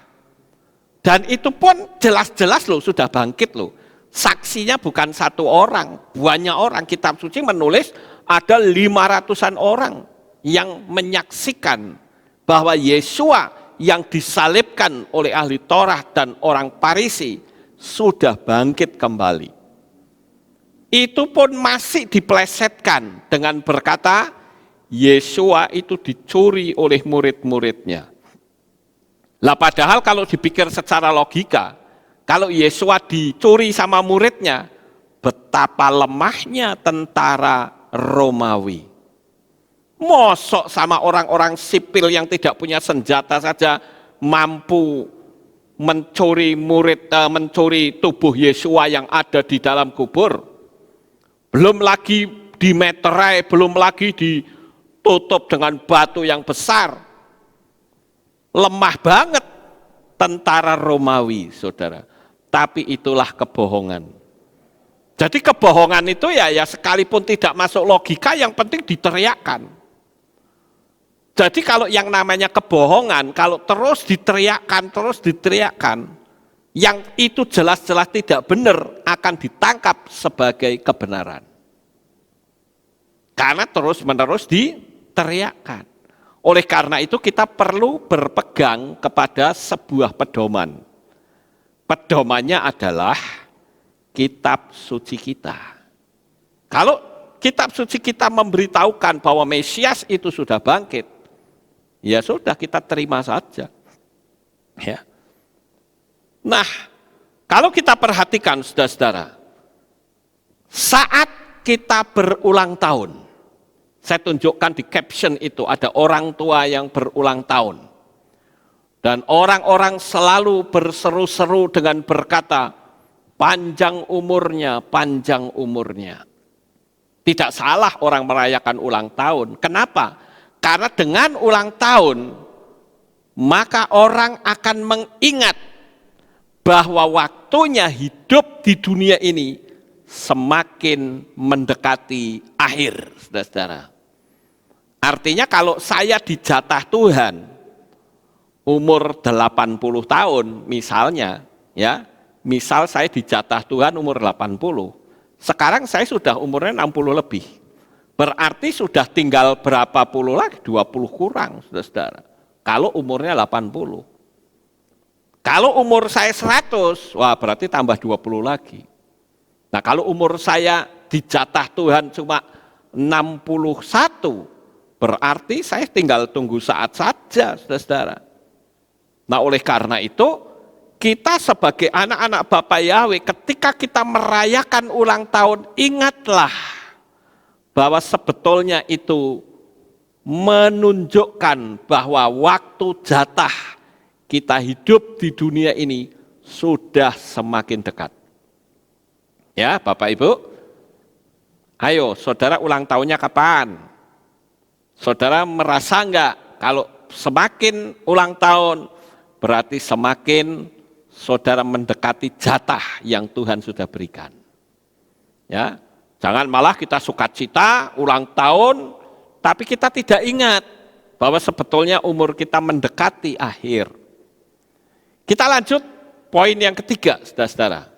[SPEAKER 1] Dan itu pun jelas-jelas loh, sudah bangkit loh. Saksinya bukan satu orang, banyak orang. Kitab suci menulis ada 500-an orang yang menyaksikan bahwa Yeshua yang disalibkan oleh ahli Taurat dan orang Farisi sudah bangkit kembali. Itu pun masih dipelesetkan dengan berkata, Yeshua itu dicuri oleh murid-muridnya. Lah padahal kalau dipikir secara logika, kalau Yeshua dicuri sama muridnya, betapa lemahnya tentara Romawi. Mosok sama orang-orang sipil yang tidak punya senjata saja mampu mencuri mencuri tubuh Yeshua yang ada di dalam kubur. Belum lagi dimeterai, belum lagi ditutup dengan batu yang besar. Lemah banget tentara Romawi, saudara. Tapi itulah kebohongan. Jadi kebohongan itu ya sekalipun tidak masuk logika, yang penting diteriakkan. Jadi kalau yang namanya kebohongan, kalau terus diteriakkan, yang itu jelas-jelas tidak benar akan ditangkap sebagai kebenaran. Karena terus-menerus diteriakkan. Oleh karena itu kita perlu berpegang kepada sebuah pedoman. Pedomannya adalah kitab suci kita. Kalau kitab suci kita memberitahukan bahwa Mesias itu sudah bangkit, ya sudah, kita terima saja. Ya. Nah, kalau kita perhatikan saudara-saudara, saat kita berulang tahun, saya tunjukkan di caption itu ada orang tua yang berulang tahun. Dan orang-orang selalu berseru-seru dengan berkata, panjang umurnya, panjang umurnya. Tidak salah orang merayakan ulang tahun. Kenapa? Karena dengan ulang tahun, maka orang akan mengingat bahwa waktunya hidup di dunia ini semakin mendekati akhir, saudara-saudara. Artinya kalau saya dijatah Tuhan, umur 80 tahun misalnya, ya, misal saya dijatah Tuhan umur 80, sekarang saya sudah umurnya 60 lebih. Berarti sudah tinggal berapa puluh lagi? 20 kurang, saudara-saudara. Kalau umurnya 80. Kalau umur saya 100, wah berarti tambah 20 lagi. Nah kalau umur saya dijatah Tuhan cuma 61, berarti saya tinggal tunggu saat saja, saudara-saudara. Nah oleh karena itu, kita sebagai anak-anak Bapa Yahweh, ketika kita merayakan ulang tahun, ingatlah bahwa sebetulnya itu menunjukkan bahwa waktu jatah kita hidup di dunia ini sudah semakin dekat. Ya Bapak Ibu, ayo saudara ulang tahunnya kapan? Saudara merasa enggak kalau semakin ulang tahun berarti semakin saudara mendekati jatah yang Tuhan sudah berikan. Ya, jangan malah kita sukacita ulang tahun, tapi kita tidak ingat bahwa sebetulnya umur kita mendekati akhir. Kita lanjut poin yang ketiga, saudara-saudara.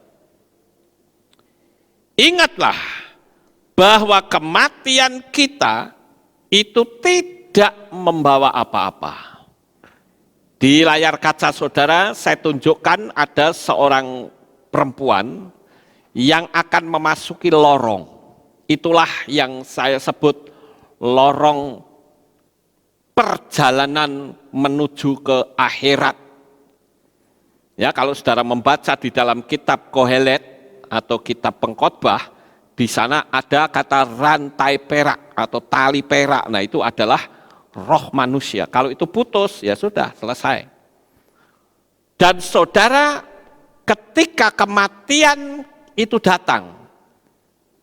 [SPEAKER 1] Ingatlah bahwa kematian kita itu tidak membawa apa-apa. Di layar kaca saudara, saya tunjukkan ada seorang perempuan yang akan memasuki lorong. Itulah yang saya sebut lorong perjalanan menuju ke akhirat. Ya, kalau saudara membaca di dalam kitab Kohelet atau kitab Pengkhotbah, di sana ada kata rantai perak atau tali perak. Nah itu adalah roh manusia. Kalau itu putus, ya sudah selesai. Dan saudara, ketika kematian itu datang,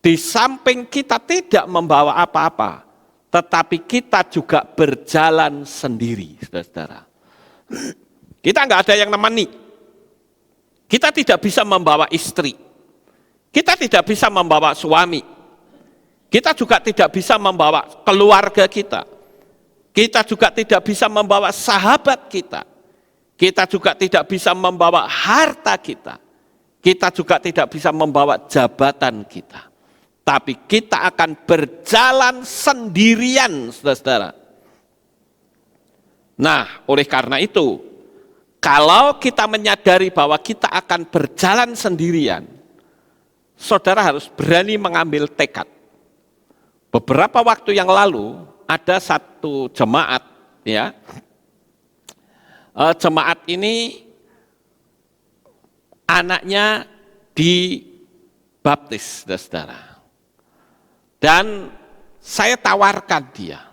[SPEAKER 1] di samping kita tidak membawa apa-apa, tetapi kita juga berjalan sendiri, saudara-saudara. Kita nggak ada yang nemani. Kita tidak bisa membawa istri. Kita tidak bisa membawa suami. Kita juga tidak bisa membawa keluarga kita. Kita juga tidak bisa membawa sahabat kita. Kita juga tidak bisa membawa harta kita. Kita juga tidak bisa membawa jabatan kita. Tapi kita akan berjalan sendirian, saudara-saudara. Nah, oleh karena itu, kalau kita menyadari bahwa kita akan berjalan sendirian, saudara harus berani mengambil tekad. Beberapa waktu yang lalu ada satu jemaat, ya. Jemaat ini anaknya dibaptis, saudara. Dan saya tawarkan dia,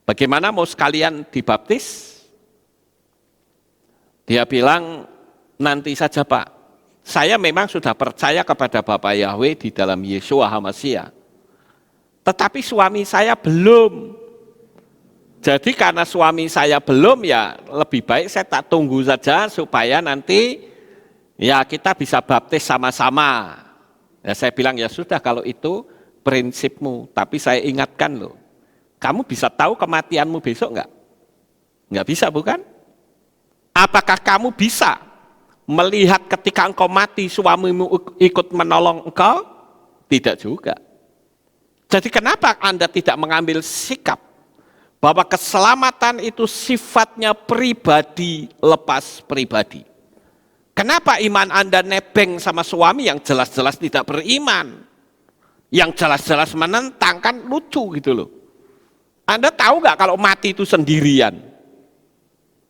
[SPEAKER 1] bagaimana mau sekalian dibaptis? Dia bilang, nanti saja Pak, saya memang sudah percaya kepada Bapak Yahweh di dalam Yeshua HaMashiach. Tetapi suami saya belum. Jadi karena suami saya belum, ya lebih baik saya tak tunggu saja supaya nanti ya kita bisa baptis sama-sama. Ya saya bilang, ya sudah kalau itu prinsipmu, tapi saya ingatkan loh, kamu bisa tahu kematianmu besok enggak? Enggak bisa bukan? Apakah kamu bisa melihat ketika engkau mati suamimu ikut menolong engkau? Tidak juga. Jadi kenapa Anda tidak mengambil sikap bahwa keselamatan itu sifatnya pribadi lepas pribadi? Kenapa iman Anda nebeng sama suami yang jelas-jelas tidak beriman? Yang jelas-jelas menentang, kan lucu gitu loh. Anda tahu nggak kalau mati itu sendirian?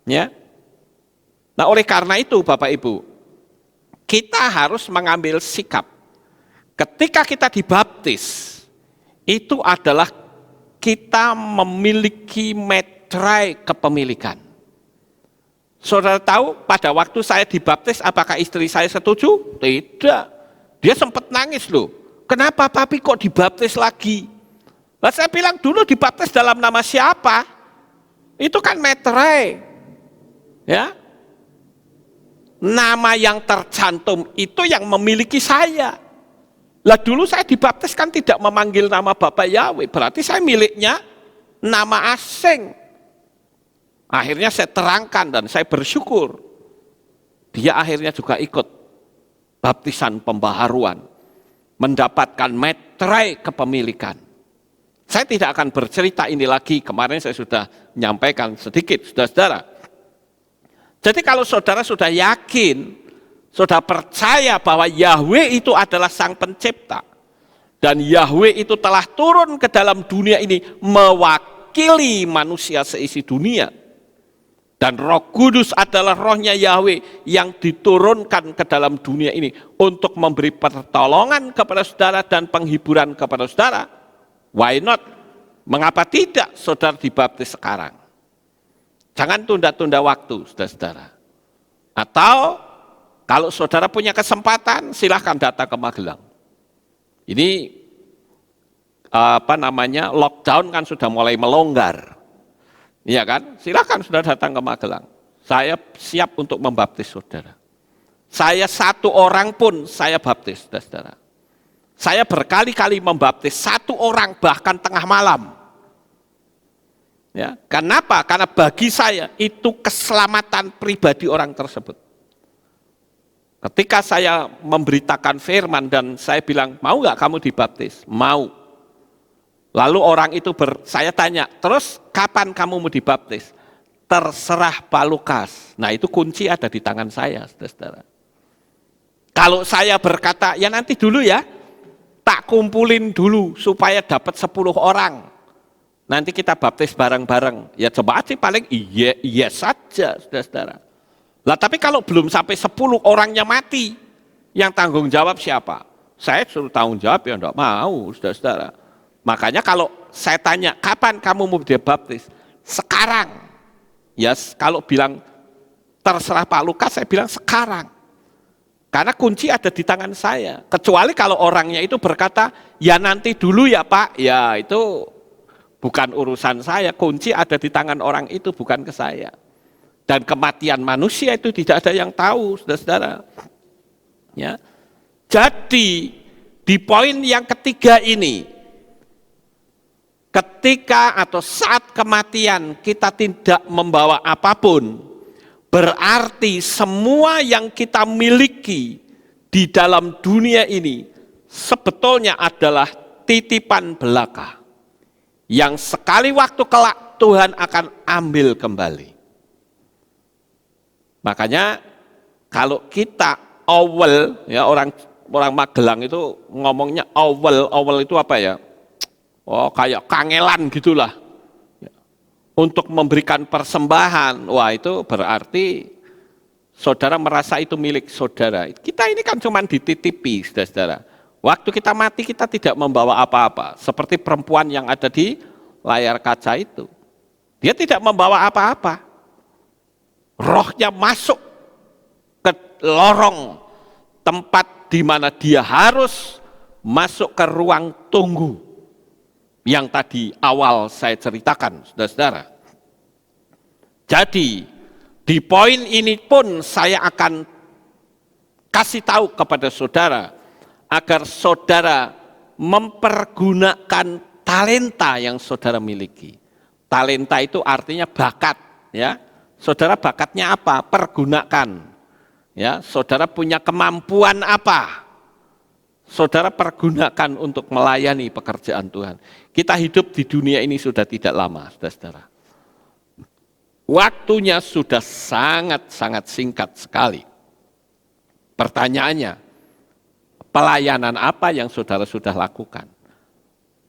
[SPEAKER 1] Ya. Nah oleh karena itu Bapak Ibu, kita harus mengambil sikap. Ketika kita dibaptis, itu adalah kita memiliki metrai kepemilikan. Saudara tahu pada waktu saya dibaptis, apakah istri saya setuju? Tidak. Dia sempat nangis loh. Kenapa papi kok dibaptis lagi? Nah, saya bilang dulu dibaptis dalam nama siapa? Itu kan metrai. Ya. Nama yang tercantum itu yang memiliki saya. Lah dulu saya dibaptis kan tidak memanggil nama Bapak Yahweh, berarti saya miliknya nama asing. Akhirnya saya terangkan dan saya bersyukur. Dia akhirnya juga ikut baptisan pembaharuan, mendapatkan metrai kepemilikan. Saya tidak akan bercerita ini lagi, kemarin saya sudah menyampaikan sedikit, saudara-saudara. Jadi kalau saudara sudah yakin, sudah percaya bahwa Yahweh itu adalah sang pencipta, dan Yahweh itu telah turun ke dalam dunia ini mewakili manusia seisi dunia, dan Roh Kudus adalah rohnya Yahweh yang diturunkan ke dalam dunia ini untuk memberi pertolongan kepada saudara dan penghiburan kepada saudara. Why not? Mengapa tidak saudara dibaptis sekarang? Jangan tunda-tunda waktu, saudara-saudara. Atau kalau saudara punya kesempatan, silahkan datang ke Magelang. Ini lockdown kan sudah mulai melonggar. Iya kan? Silahkan saudara datang ke Magelang. Saya siap untuk membaptis saudara. Saya satu orang pun saya baptis, saudara. Saya berkali-kali membaptis satu orang bahkan tengah malam. Ya, kenapa? Karena bagi saya itu keselamatan pribadi orang tersebut. Ketika saya memberitakan firman dan saya bilang, mau nggak kamu dibaptis? Mau. Lalu orang itu saya tanya, terus kapan kamu mau dibaptis? Terserah Pak Lukas. Nah itu kunci ada di tangan saya, saudara. Kalau saya berkata, ya nanti dulu ya, tak kumpulin dulu supaya dapat 10 orang. Nanti kita baptis bareng-bareng. Ya coba sih paling iya saja, saudara. Lah tapi kalau belum sampai 10 orangnya mati, yang tanggung jawab siapa? Saya suruh tanggung jawab ya enggak mau, saudara-saudara. Makanya kalau saya tanya, kapan kamu mau dibaptis? Sekarang. Ya kalau bilang Terserah Pak Lukas, saya bilang sekarang. Karena kunci ada di tangan saya. Kecuali kalau orangnya itu berkata, ya nanti dulu ya Pak, ya itu bukan urusan saya. Kunci ada di tangan orang itu, bukan ke saya. Dan kematian manusia itu tidak ada yang tahu, saudara-saudara. Ya. Jadi, di poin yang ketiga ini, ketika atau saat kematian kita tidak membawa apapun, berarti semua yang kita miliki di dalam dunia ini sebetulnya adalah titipan belaka yang sekali waktu kelak Tuhan akan ambil kembali. Makanya kalau kita awal, ya orang Magelang itu ngomongnya awal itu apa ya? Oh kayak kangelan gitulah. Untuk memberikan persembahan, wah itu berarti saudara merasa itu milik saudara. Kita ini kan cuma dititipi, saudara-saudara. Waktu kita mati kita tidak membawa apa-apa. Seperti perempuan yang ada di layar kaca itu. Dia tidak membawa apa-apa. Rohnya masuk ke lorong tempat di mana dia harus masuk ke ruang tunggu. Yang tadi awal saya ceritakan, saudara-saudara. Jadi, di poin ini pun saya akan kasih tahu kepada saudara, agar saudara mempergunakan talenta yang saudara miliki. Talenta itu artinya bakat, ya. Saudara bakatnya apa? Pergunakan. Ya, saudara punya kemampuan apa? Saudara pergunakan untuk melayani pekerjaan Tuhan. Kita hidup di dunia ini sudah tidak lama, saudara-saudara. Waktunya sudah sangat-sangat singkat sekali. Pertanyaannya, pelayanan apa yang saudara sudah lakukan?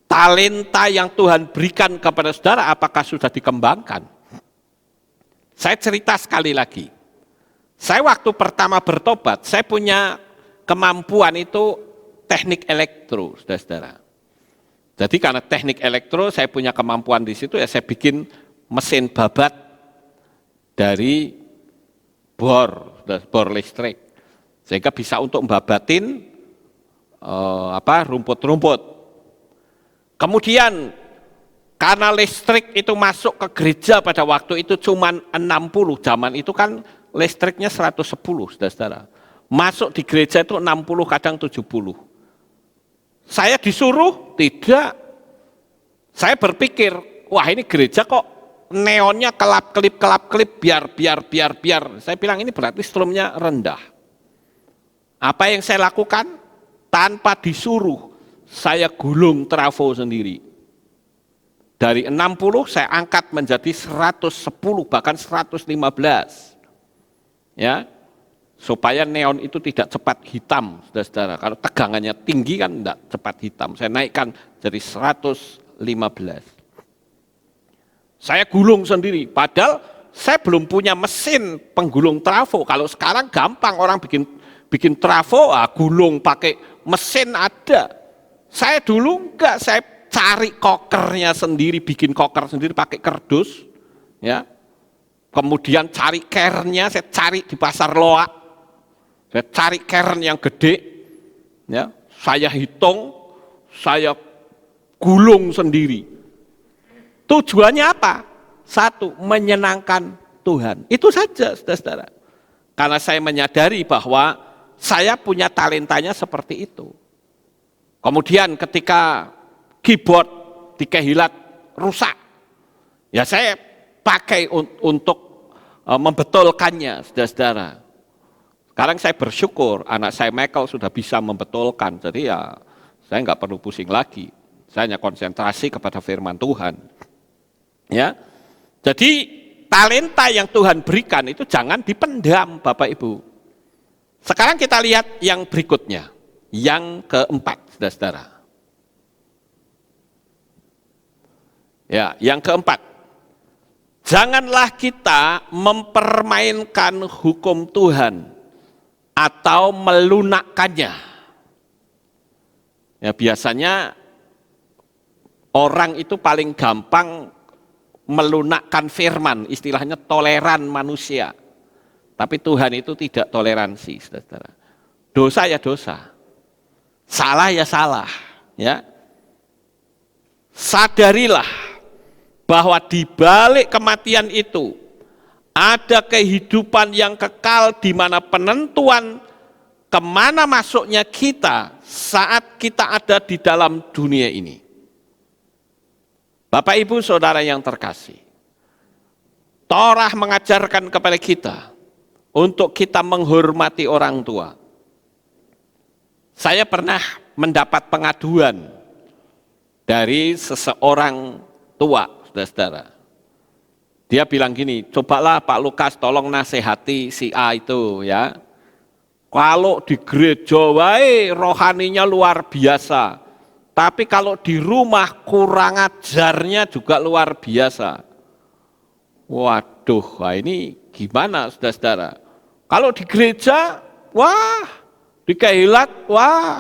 [SPEAKER 1] Talenta yang Tuhan berikan kepada saudara, apakah sudah dikembangkan? Saya cerita sekali lagi. Saya waktu pertama bertobat, saya punya kemampuan itu teknik elektro, saudara-saudara. Jadi karena teknik elektro, saya punya kemampuan di situ, ya saya bikin mesin babat dari bor listrik, sehingga bisa untuk membabatin rumput-rumput. Kemudian karena listrik itu masuk ke gereja pada waktu itu cuma 60, zaman itu kan listriknya 110, saudara-saudara. Masuk di gereja itu 60, kadang 70. Saya disuruh, tidak. Saya berpikir, wah ini gereja kok neonnya kelap-kelip, biar. Saya bilang ini berarti strumnya rendah. Apa yang saya lakukan? Tanpa disuruh, saya gulung trafo sendiri. Dari 60 saya angkat menjadi 110, bahkan 115. Ya, supaya neon itu tidak cepat hitam, saudara-saudara. Kalau tegangannya tinggi kan tidak cepat hitam. Saya naikkan jadi 115. Saya gulung sendiri, padahal saya belum punya mesin penggulung trafo. Kalau sekarang gampang orang bikin trafo, gulung pakai mesin ada. Saya dulu enggak, saya cari kokernya sendiri, bikin koker sendiri pakai kardus, ya. Kemudian cari kernnya, saya cari di pasar loak. Saya cari kern yang gede, ya. Saya hitung, saya gulung sendiri. Tujuannya apa? Satu, menyenangkan Tuhan. Itu saja, saudara-saudara. Karena saya menyadari bahwa saya punya talentanya seperti itu. Kemudian ketika keyboard di kehilat rusak, ya saya pakai untuk membetulkannya, saudara-saudara. Sekarang saya bersyukur anak saya Michael sudah bisa membetulkan, jadi ya saya nggak perlu pusing lagi. Saya hanya konsentrasi kepada firman Tuhan. Ya, jadi talenta yang Tuhan berikan itu jangan dipendam, Bapak Ibu. Sekarang kita lihat yang berikutnya, yang keempat, saudara-saudara. Ya, yang keempat, janganlah kita mempermainkan hukum Tuhan atau melunakkannya. Ya, biasanya orang itu paling gampang melunakkan firman, istilahnya toleran manusia. Tapi Tuhan itu tidak toleransi, saudara. Dosa ya dosa, salah ya salah. Ya, sadarilah bahwa di balik kematian itu ada kehidupan yang kekal, di mana penentuan kemana masuknya kita saat kita ada di dalam dunia ini. Bapak Ibu Saudara yang terkasih, Torah mengajarkan kepada kita untuk kita menghormati orang tua. Saya pernah mendapat pengaduan dari seseorang tua, saudara-saudara. Dia bilang gini, cobalah Pak Lukas tolong nasihati si A itu ya. Kalau di gereja wae rohaninya luar biasa, tapi kalau di rumah kurang ajarnya juga luar biasa. Waduh, wah ini gimana saudara-saudara? Kalau di gereja, wah, di kehilat, wah,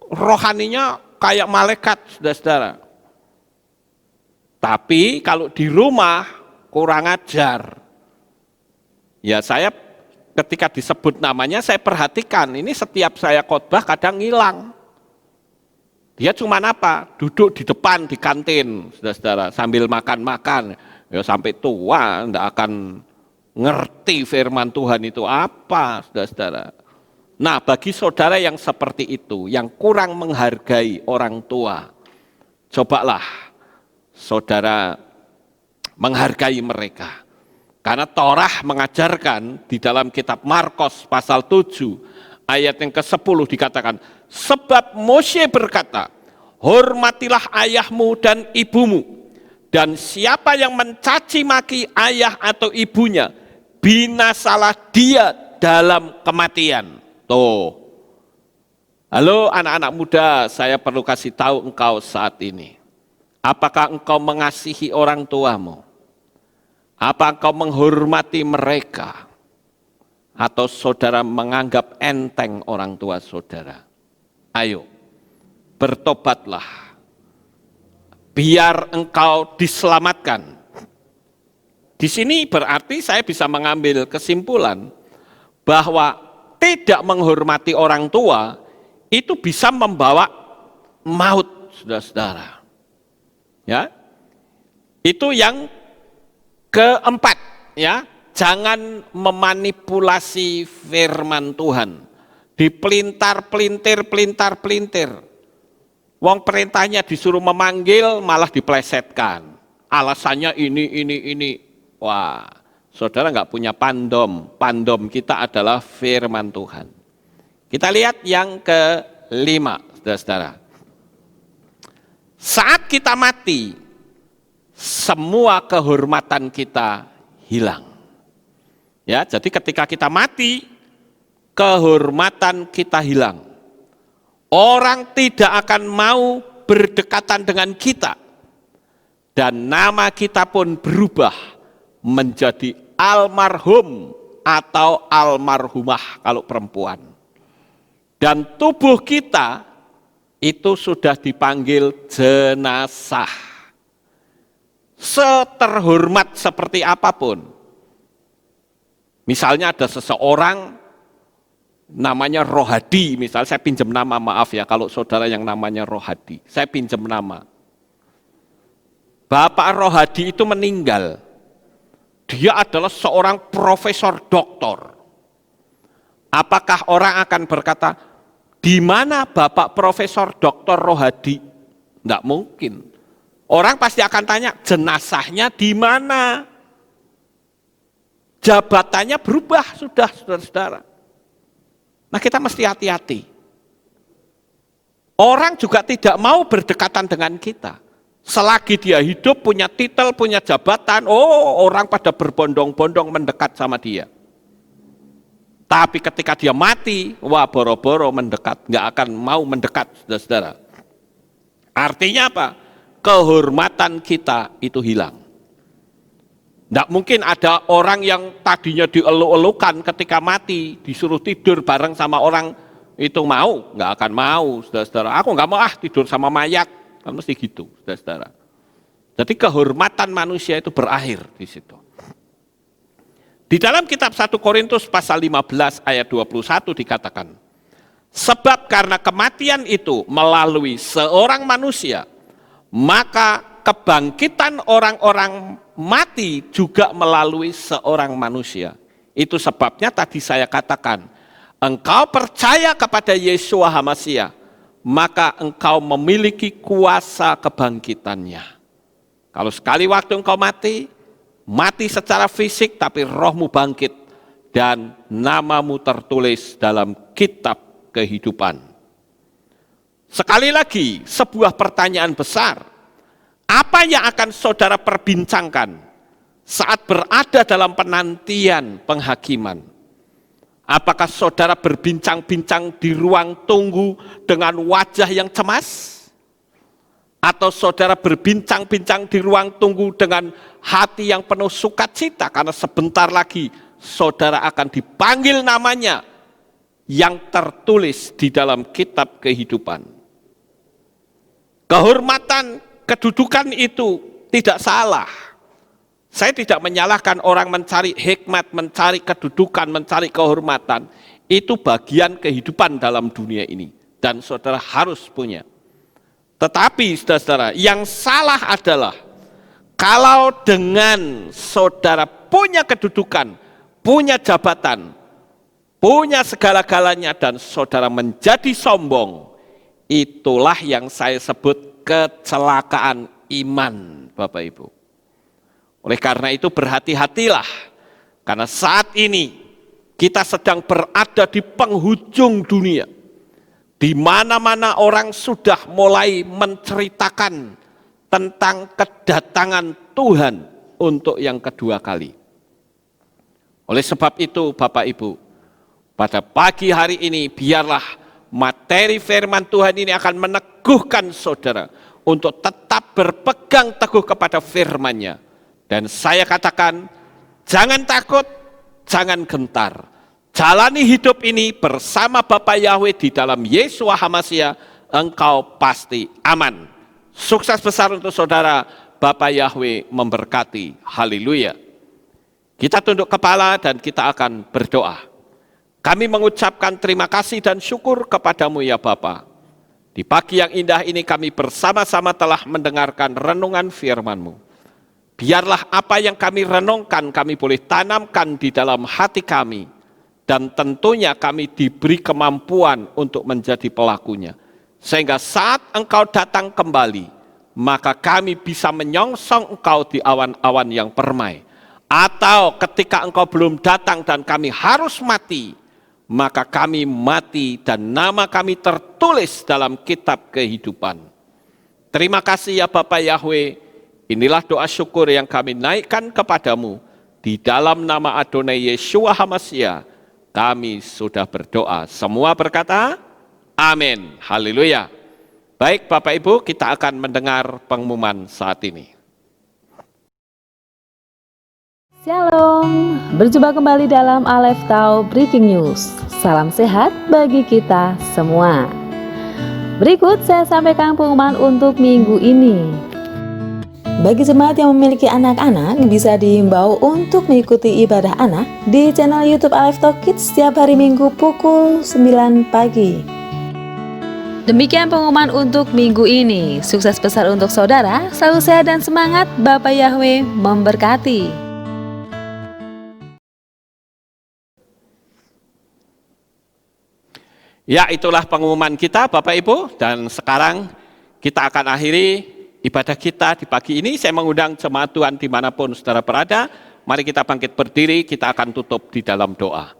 [SPEAKER 1] rohaninya kayak malaikat saudara-saudara. Tapi kalau di rumah kurang ajar. Ya saya ketika disebut namanya saya perhatikan, ini setiap saya khotbah kadang ngilang. Dia cuma apa? Duduk di depan di kantin, saudara-saudara, sambil makan-makan. Ya sampai tua enggak akan ngerti firman Tuhan itu apa, saudara-saudara. Nah, bagi saudara yang seperti itu, yang kurang menghargai orang tua, cobalah saudara menghargai mereka. Karena Torah mengajarkan di dalam kitab Markus pasal 7 ayat yang ke-10 dikatakan, sebab Mose berkata, hormatilah ayahmu dan ibumu, dan siapa yang mencaci maki ayah atau ibunya, binasalah dia dalam kematian. Tuh. Halo anak-anak muda, saya perlu kasih tahu engkau saat ini. Apakah engkau mengasihi orang tuamu? Apa engkau menghormati mereka? Atau saudara menganggap enteng orang tua saudara? Ayo, bertobatlah. Biar engkau diselamatkan. Di sini berarti saya bisa mengambil kesimpulan bahwa tidak menghormati orang tua itu bisa membawa maut, saudara-saudara. Ya, itu yang keempat, ya, jangan memanipulasi firman Tuhan, dipelintar-pelintir. Wong perintahnya disuruh memanggil malah diplesetkan. Alasannya ini. Wah, saudara nggak punya pandom. Pandom kita adalah firman Tuhan. Kita lihat yang kelima, saudara-saudara. Saat kita mati, semua kehormatan kita hilang. Ya, jadi ketika kita mati, kehormatan kita hilang. Orang tidak akan mau berdekatan dengan kita. Dan nama kita pun berubah menjadi almarhum atau almarhumah kalau perempuan. Dan tubuh kita itu sudah dipanggil jenazah. Seterhormat seperti apapun. Misalnya ada seseorang namanya Rohadi, misalnya saya pinjam nama, maaf ya kalau saudara yang namanya Rohadi, saya pinjam nama. Bapak Rohadi itu meninggal, dia adalah seorang profesor doktor. Apakah orang akan berkata, di mana Bapak Profesor Doktor Rohadi? Tidak mungkin. Orang pasti akan tanya, jenazahnya di mana? Jabatannya berubah sudah, saudara-saudara. Nah kita mesti hati-hati. Orang juga tidak mau berdekatan dengan kita. Selagi dia hidup, punya titel, punya jabatan, orang pada berbondong-bondong mendekat sama dia. Tapi ketika dia mati, wah boro-boro mendekat, nggak akan mau mendekat, saudara-saudara. Artinya apa? Kehormatan kita itu hilang. Tidak mungkin ada orang yang tadinya dieluk-elukan ketika mati, disuruh tidur bareng sama orang itu mau, nggak akan mau, saudara-saudara. Aku nggak mau tidur sama mayat, kan mesti gitu, saudara-saudara. Jadi kehormatan manusia itu berakhir di situ. Di dalam kitab 1 Korintus pasal 15 ayat 21 dikatakan, sebab karena kematian itu melalui seorang manusia, maka kebangkitan orang-orang mati juga melalui seorang manusia. Itu sebabnya tadi saya katakan, engkau percaya kepada Yeshua HaMasyiah, maka engkau memiliki kuasa kebangkitannya. Kalau sekali waktu engkau mati secara fisik tapi rohmu bangkit dan namamu tertulis dalam kitab kehidupan. Sekali lagi, sebuah pertanyaan besar. Apa yang akan saudara perbincangkan saat berada dalam penantian penghakiman? Apakah saudara berbincang-bincang di ruang tunggu dengan wajah yang cemas? Atau saudara berbincang-bincang di ruang tunggu dengan hati yang penuh sukacita karena sebentar lagi saudara akan dipanggil namanya yang tertulis di dalam kitab kehidupan. Kehormatan, kedudukan itu tidak salah. Saya tidak menyalahkan orang mencari hikmat, mencari kedudukan, mencari kehormatan. Itu bagian kehidupan dalam dunia ini. Dan saudara harus punya. Tetapi saudara-saudara, yang salah adalah kalau dengan saudara punya kedudukan, punya jabatan, punya segala-galanya dan saudara menjadi sombong, itulah yang saya sebut kecelakaan iman, Bapak Ibu. Oleh karena itu berhati-hatilah, karena saat ini kita sedang berada di penghujung dunia, di mana-mana orang sudah mulai menceritakan tentang kedatangan Tuhan untuk yang kedua kali. Oleh sebab itu Bapak Ibu, pada pagi hari ini biarlah materi firman Tuhan ini akan meneguhkan saudara untuk tetap berpegang teguh kepada firman-Nya. Dan saya katakan, jangan takut, jangan gentar. Jalani hidup ini bersama Bapa Yahweh di dalam Yeshua HaMasyiah, engkau pasti aman. Sukses besar untuk saudara, Bapa Yahweh memberkati. Haleluya. Kita tunduk kepala dan kita akan berdoa. Kami mengucapkan terima kasih dan syukur kepadamu ya Bapa. Di pagi yang indah ini kami bersama-sama telah mendengarkan renungan firman-Mu. Biarlah apa yang kami renungkan kami boleh tanamkan di dalam hati kami. Dan tentunya kami diberi kemampuan untuk menjadi pelakunya. Sehingga saat engkau datang kembali, maka kami bisa menyongsong engkau di awan-awan yang permai. Atau ketika engkau belum datang dan kami harus mati, maka kami mati dan nama kami tertulis dalam kitab kehidupan. Terima kasih ya Bapa Yahweh. Inilah doa syukur yang kami naikkan kepadamu. Di dalam nama Adonai Yeshua HaMasyiah, kami sudah berdoa. Semua berkata, amin. Haleluya. Baik Bapak Ibu, kita akan mendengar pengumuman saat ini.
[SPEAKER 2] Shalom, berjumpa kembali dalam Aleph Tau Breaking News. Salam sehat bagi kita semua. Berikut saya sampaikan pengumuman untuk minggu ini. Bagi jemaat yang memiliki anak-anak, bisa diimbau untuk mengikuti ibadah anak di channel YouTube Aleph Tau Kids setiap hari Minggu pukul 9 pagi. Demikian pengumuman untuk minggu ini. Sukses besar untuk saudara, selalu sehat dan semangat. Bapa Yahweh memberkati.
[SPEAKER 1] Ya, itulah pengumuman kita Bapak Ibu, dan sekarang kita akan akhiri ibadah kita di pagi ini. Saya mengundang jemaat Tuhan dimanapun saudara berada, mari kita bangkit berdiri, kita akan tutup di dalam doa.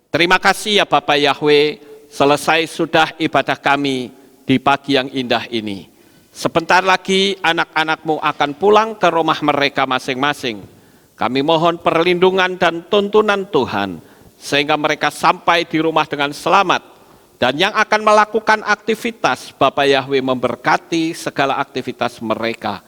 [SPEAKER 1] Terima kasih ya Bapak Yahweh, selesai sudah ibadah kami di pagi yang indah ini. Sebentar lagi anak-anak-Mu akan pulang ke rumah mereka masing-masing. Kami mohon perlindungan dan tuntunan Tuhan, sehingga mereka sampai di rumah dengan selamat. Dan yang akan melakukan aktivitas, Bapa Yahweh memberkati segala aktivitas mereka.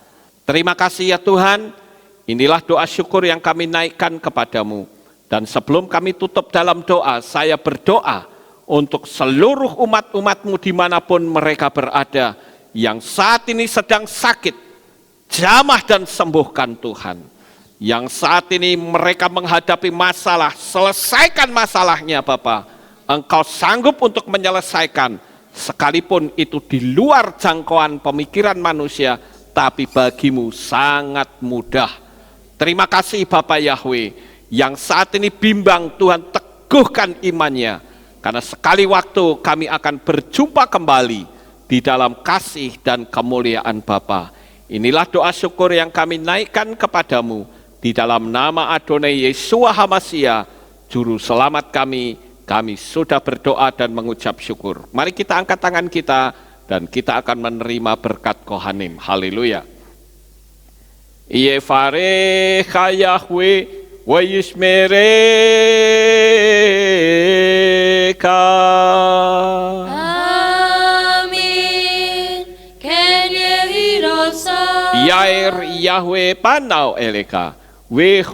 [SPEAKER 1] Terima kasih ya Tuhan, inilah doa syukur yang kami naikkan kepadamu. Dan sebelum kami tutup dalam doa, saya berdoa untuk seluruh umat-umat-Mu dimanapun mereka berada, yang saat ini sedang sakit, jamah dan sembuhkan Tuhan. Yang saat ini mereka menghadapi masalah, selesaikan masalahnya Bapa. Engkau sanggup untuk menyelesaikan, sekalipun itu di luar jangkauan pemikiran manusia, tapi bagimu sangat mudah. Terima kasih Bapa Yahweh, yang saat ini bimbang Tuhan teguhkan imannya, karena sekali waktu kami akan berjumpa kembali di dalam kasih dan kemuliaan Bapa. Inilah doa syukur yang kami naikkan kepadamu, di dalam nama Adonai Yeshua HaMashiach, Juru Selamat kami sudah berdoa dan mengucap syukur. Mari kita angkat tangan kita, dan kita akan menerima berkat Kohanim. Haleluya. Yevarecha Yahweh wa yishmereka.
[SPEAKER 3] Amin. Ken yehirosa.
[SPEAKER 1] Yair Yahweh panau eleka. Wehuneka.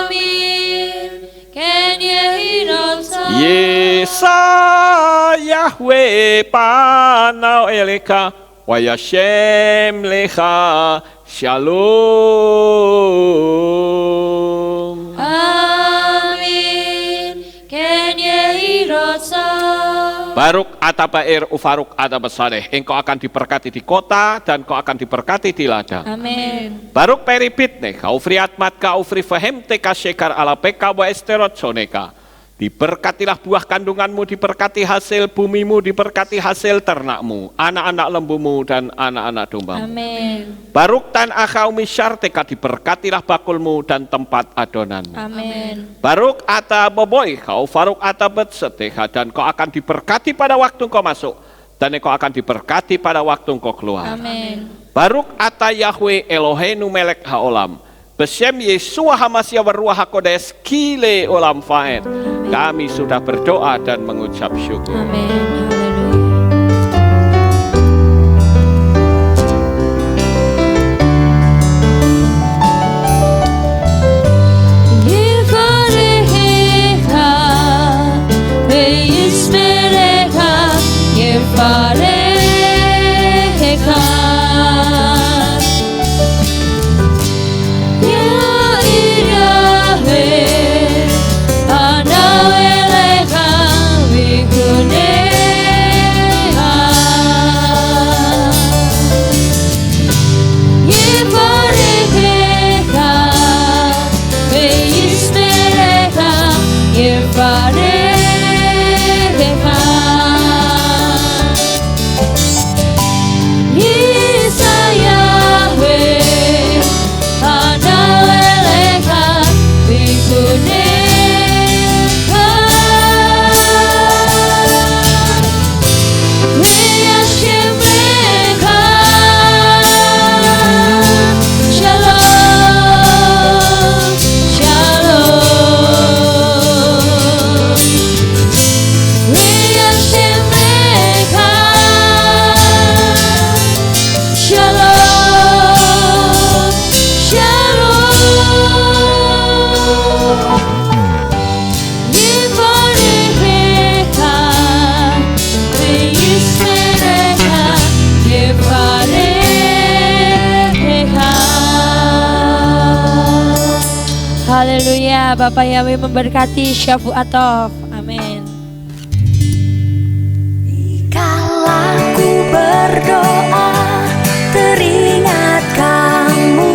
[SPEAKER 3] Amin. Ken yehirosa.
[SPEAKER 1] Yesa Yahweh panau eleka. Wayashem lecha shalom.
[SPEAKER 3] Amin. Ken yehirosa.
[SPEAKER 1] Baruk atabair ufaruk atabasaleh. Engkau akan diberkati di kota dan kau akan diberkati di ladang.
[SPEAKER 3] Amin.
[SPEAKER 1] Baruk peripitne kau friat matka ufri fahemte kasyekar ala peka wa esterot soneka. Diberkatilah buah kandunganmu, diberkati hasil bumimu, diberkati hasil ternakmu, anak-anak lembumu dan anak-anak dombamu.
[SPEAKER 3] Amin.
[SPEAKER 1] Baruk tan akaumi syarteka, diberkatilah bakulmu dan tempat adonanmu.
[SPEAKER 3] Amin.
[SPEAKER 1] Baruk ata boboy kau faruk ata betseteha, dan kau akan diberkati pada waktu kau masuk, dan kau akan diberkati pada waktu kau keluar.
[SPEAKER 3] Amin.
[SPEAKER 1] Baruk ata Yahweh Eloheinu melek haolam, Besem Yeshua HaMashiach Waruah HaKodes Kile Olam Faed. Kami sudah berdoa dan mengucap syukur.
[SPEAKER 3] Amin. Haleluya, Bapak Yahweh memberkati Syafuat Tov. Amin.
[SPEAKER 4] Kala ku berdoa teringat kamu.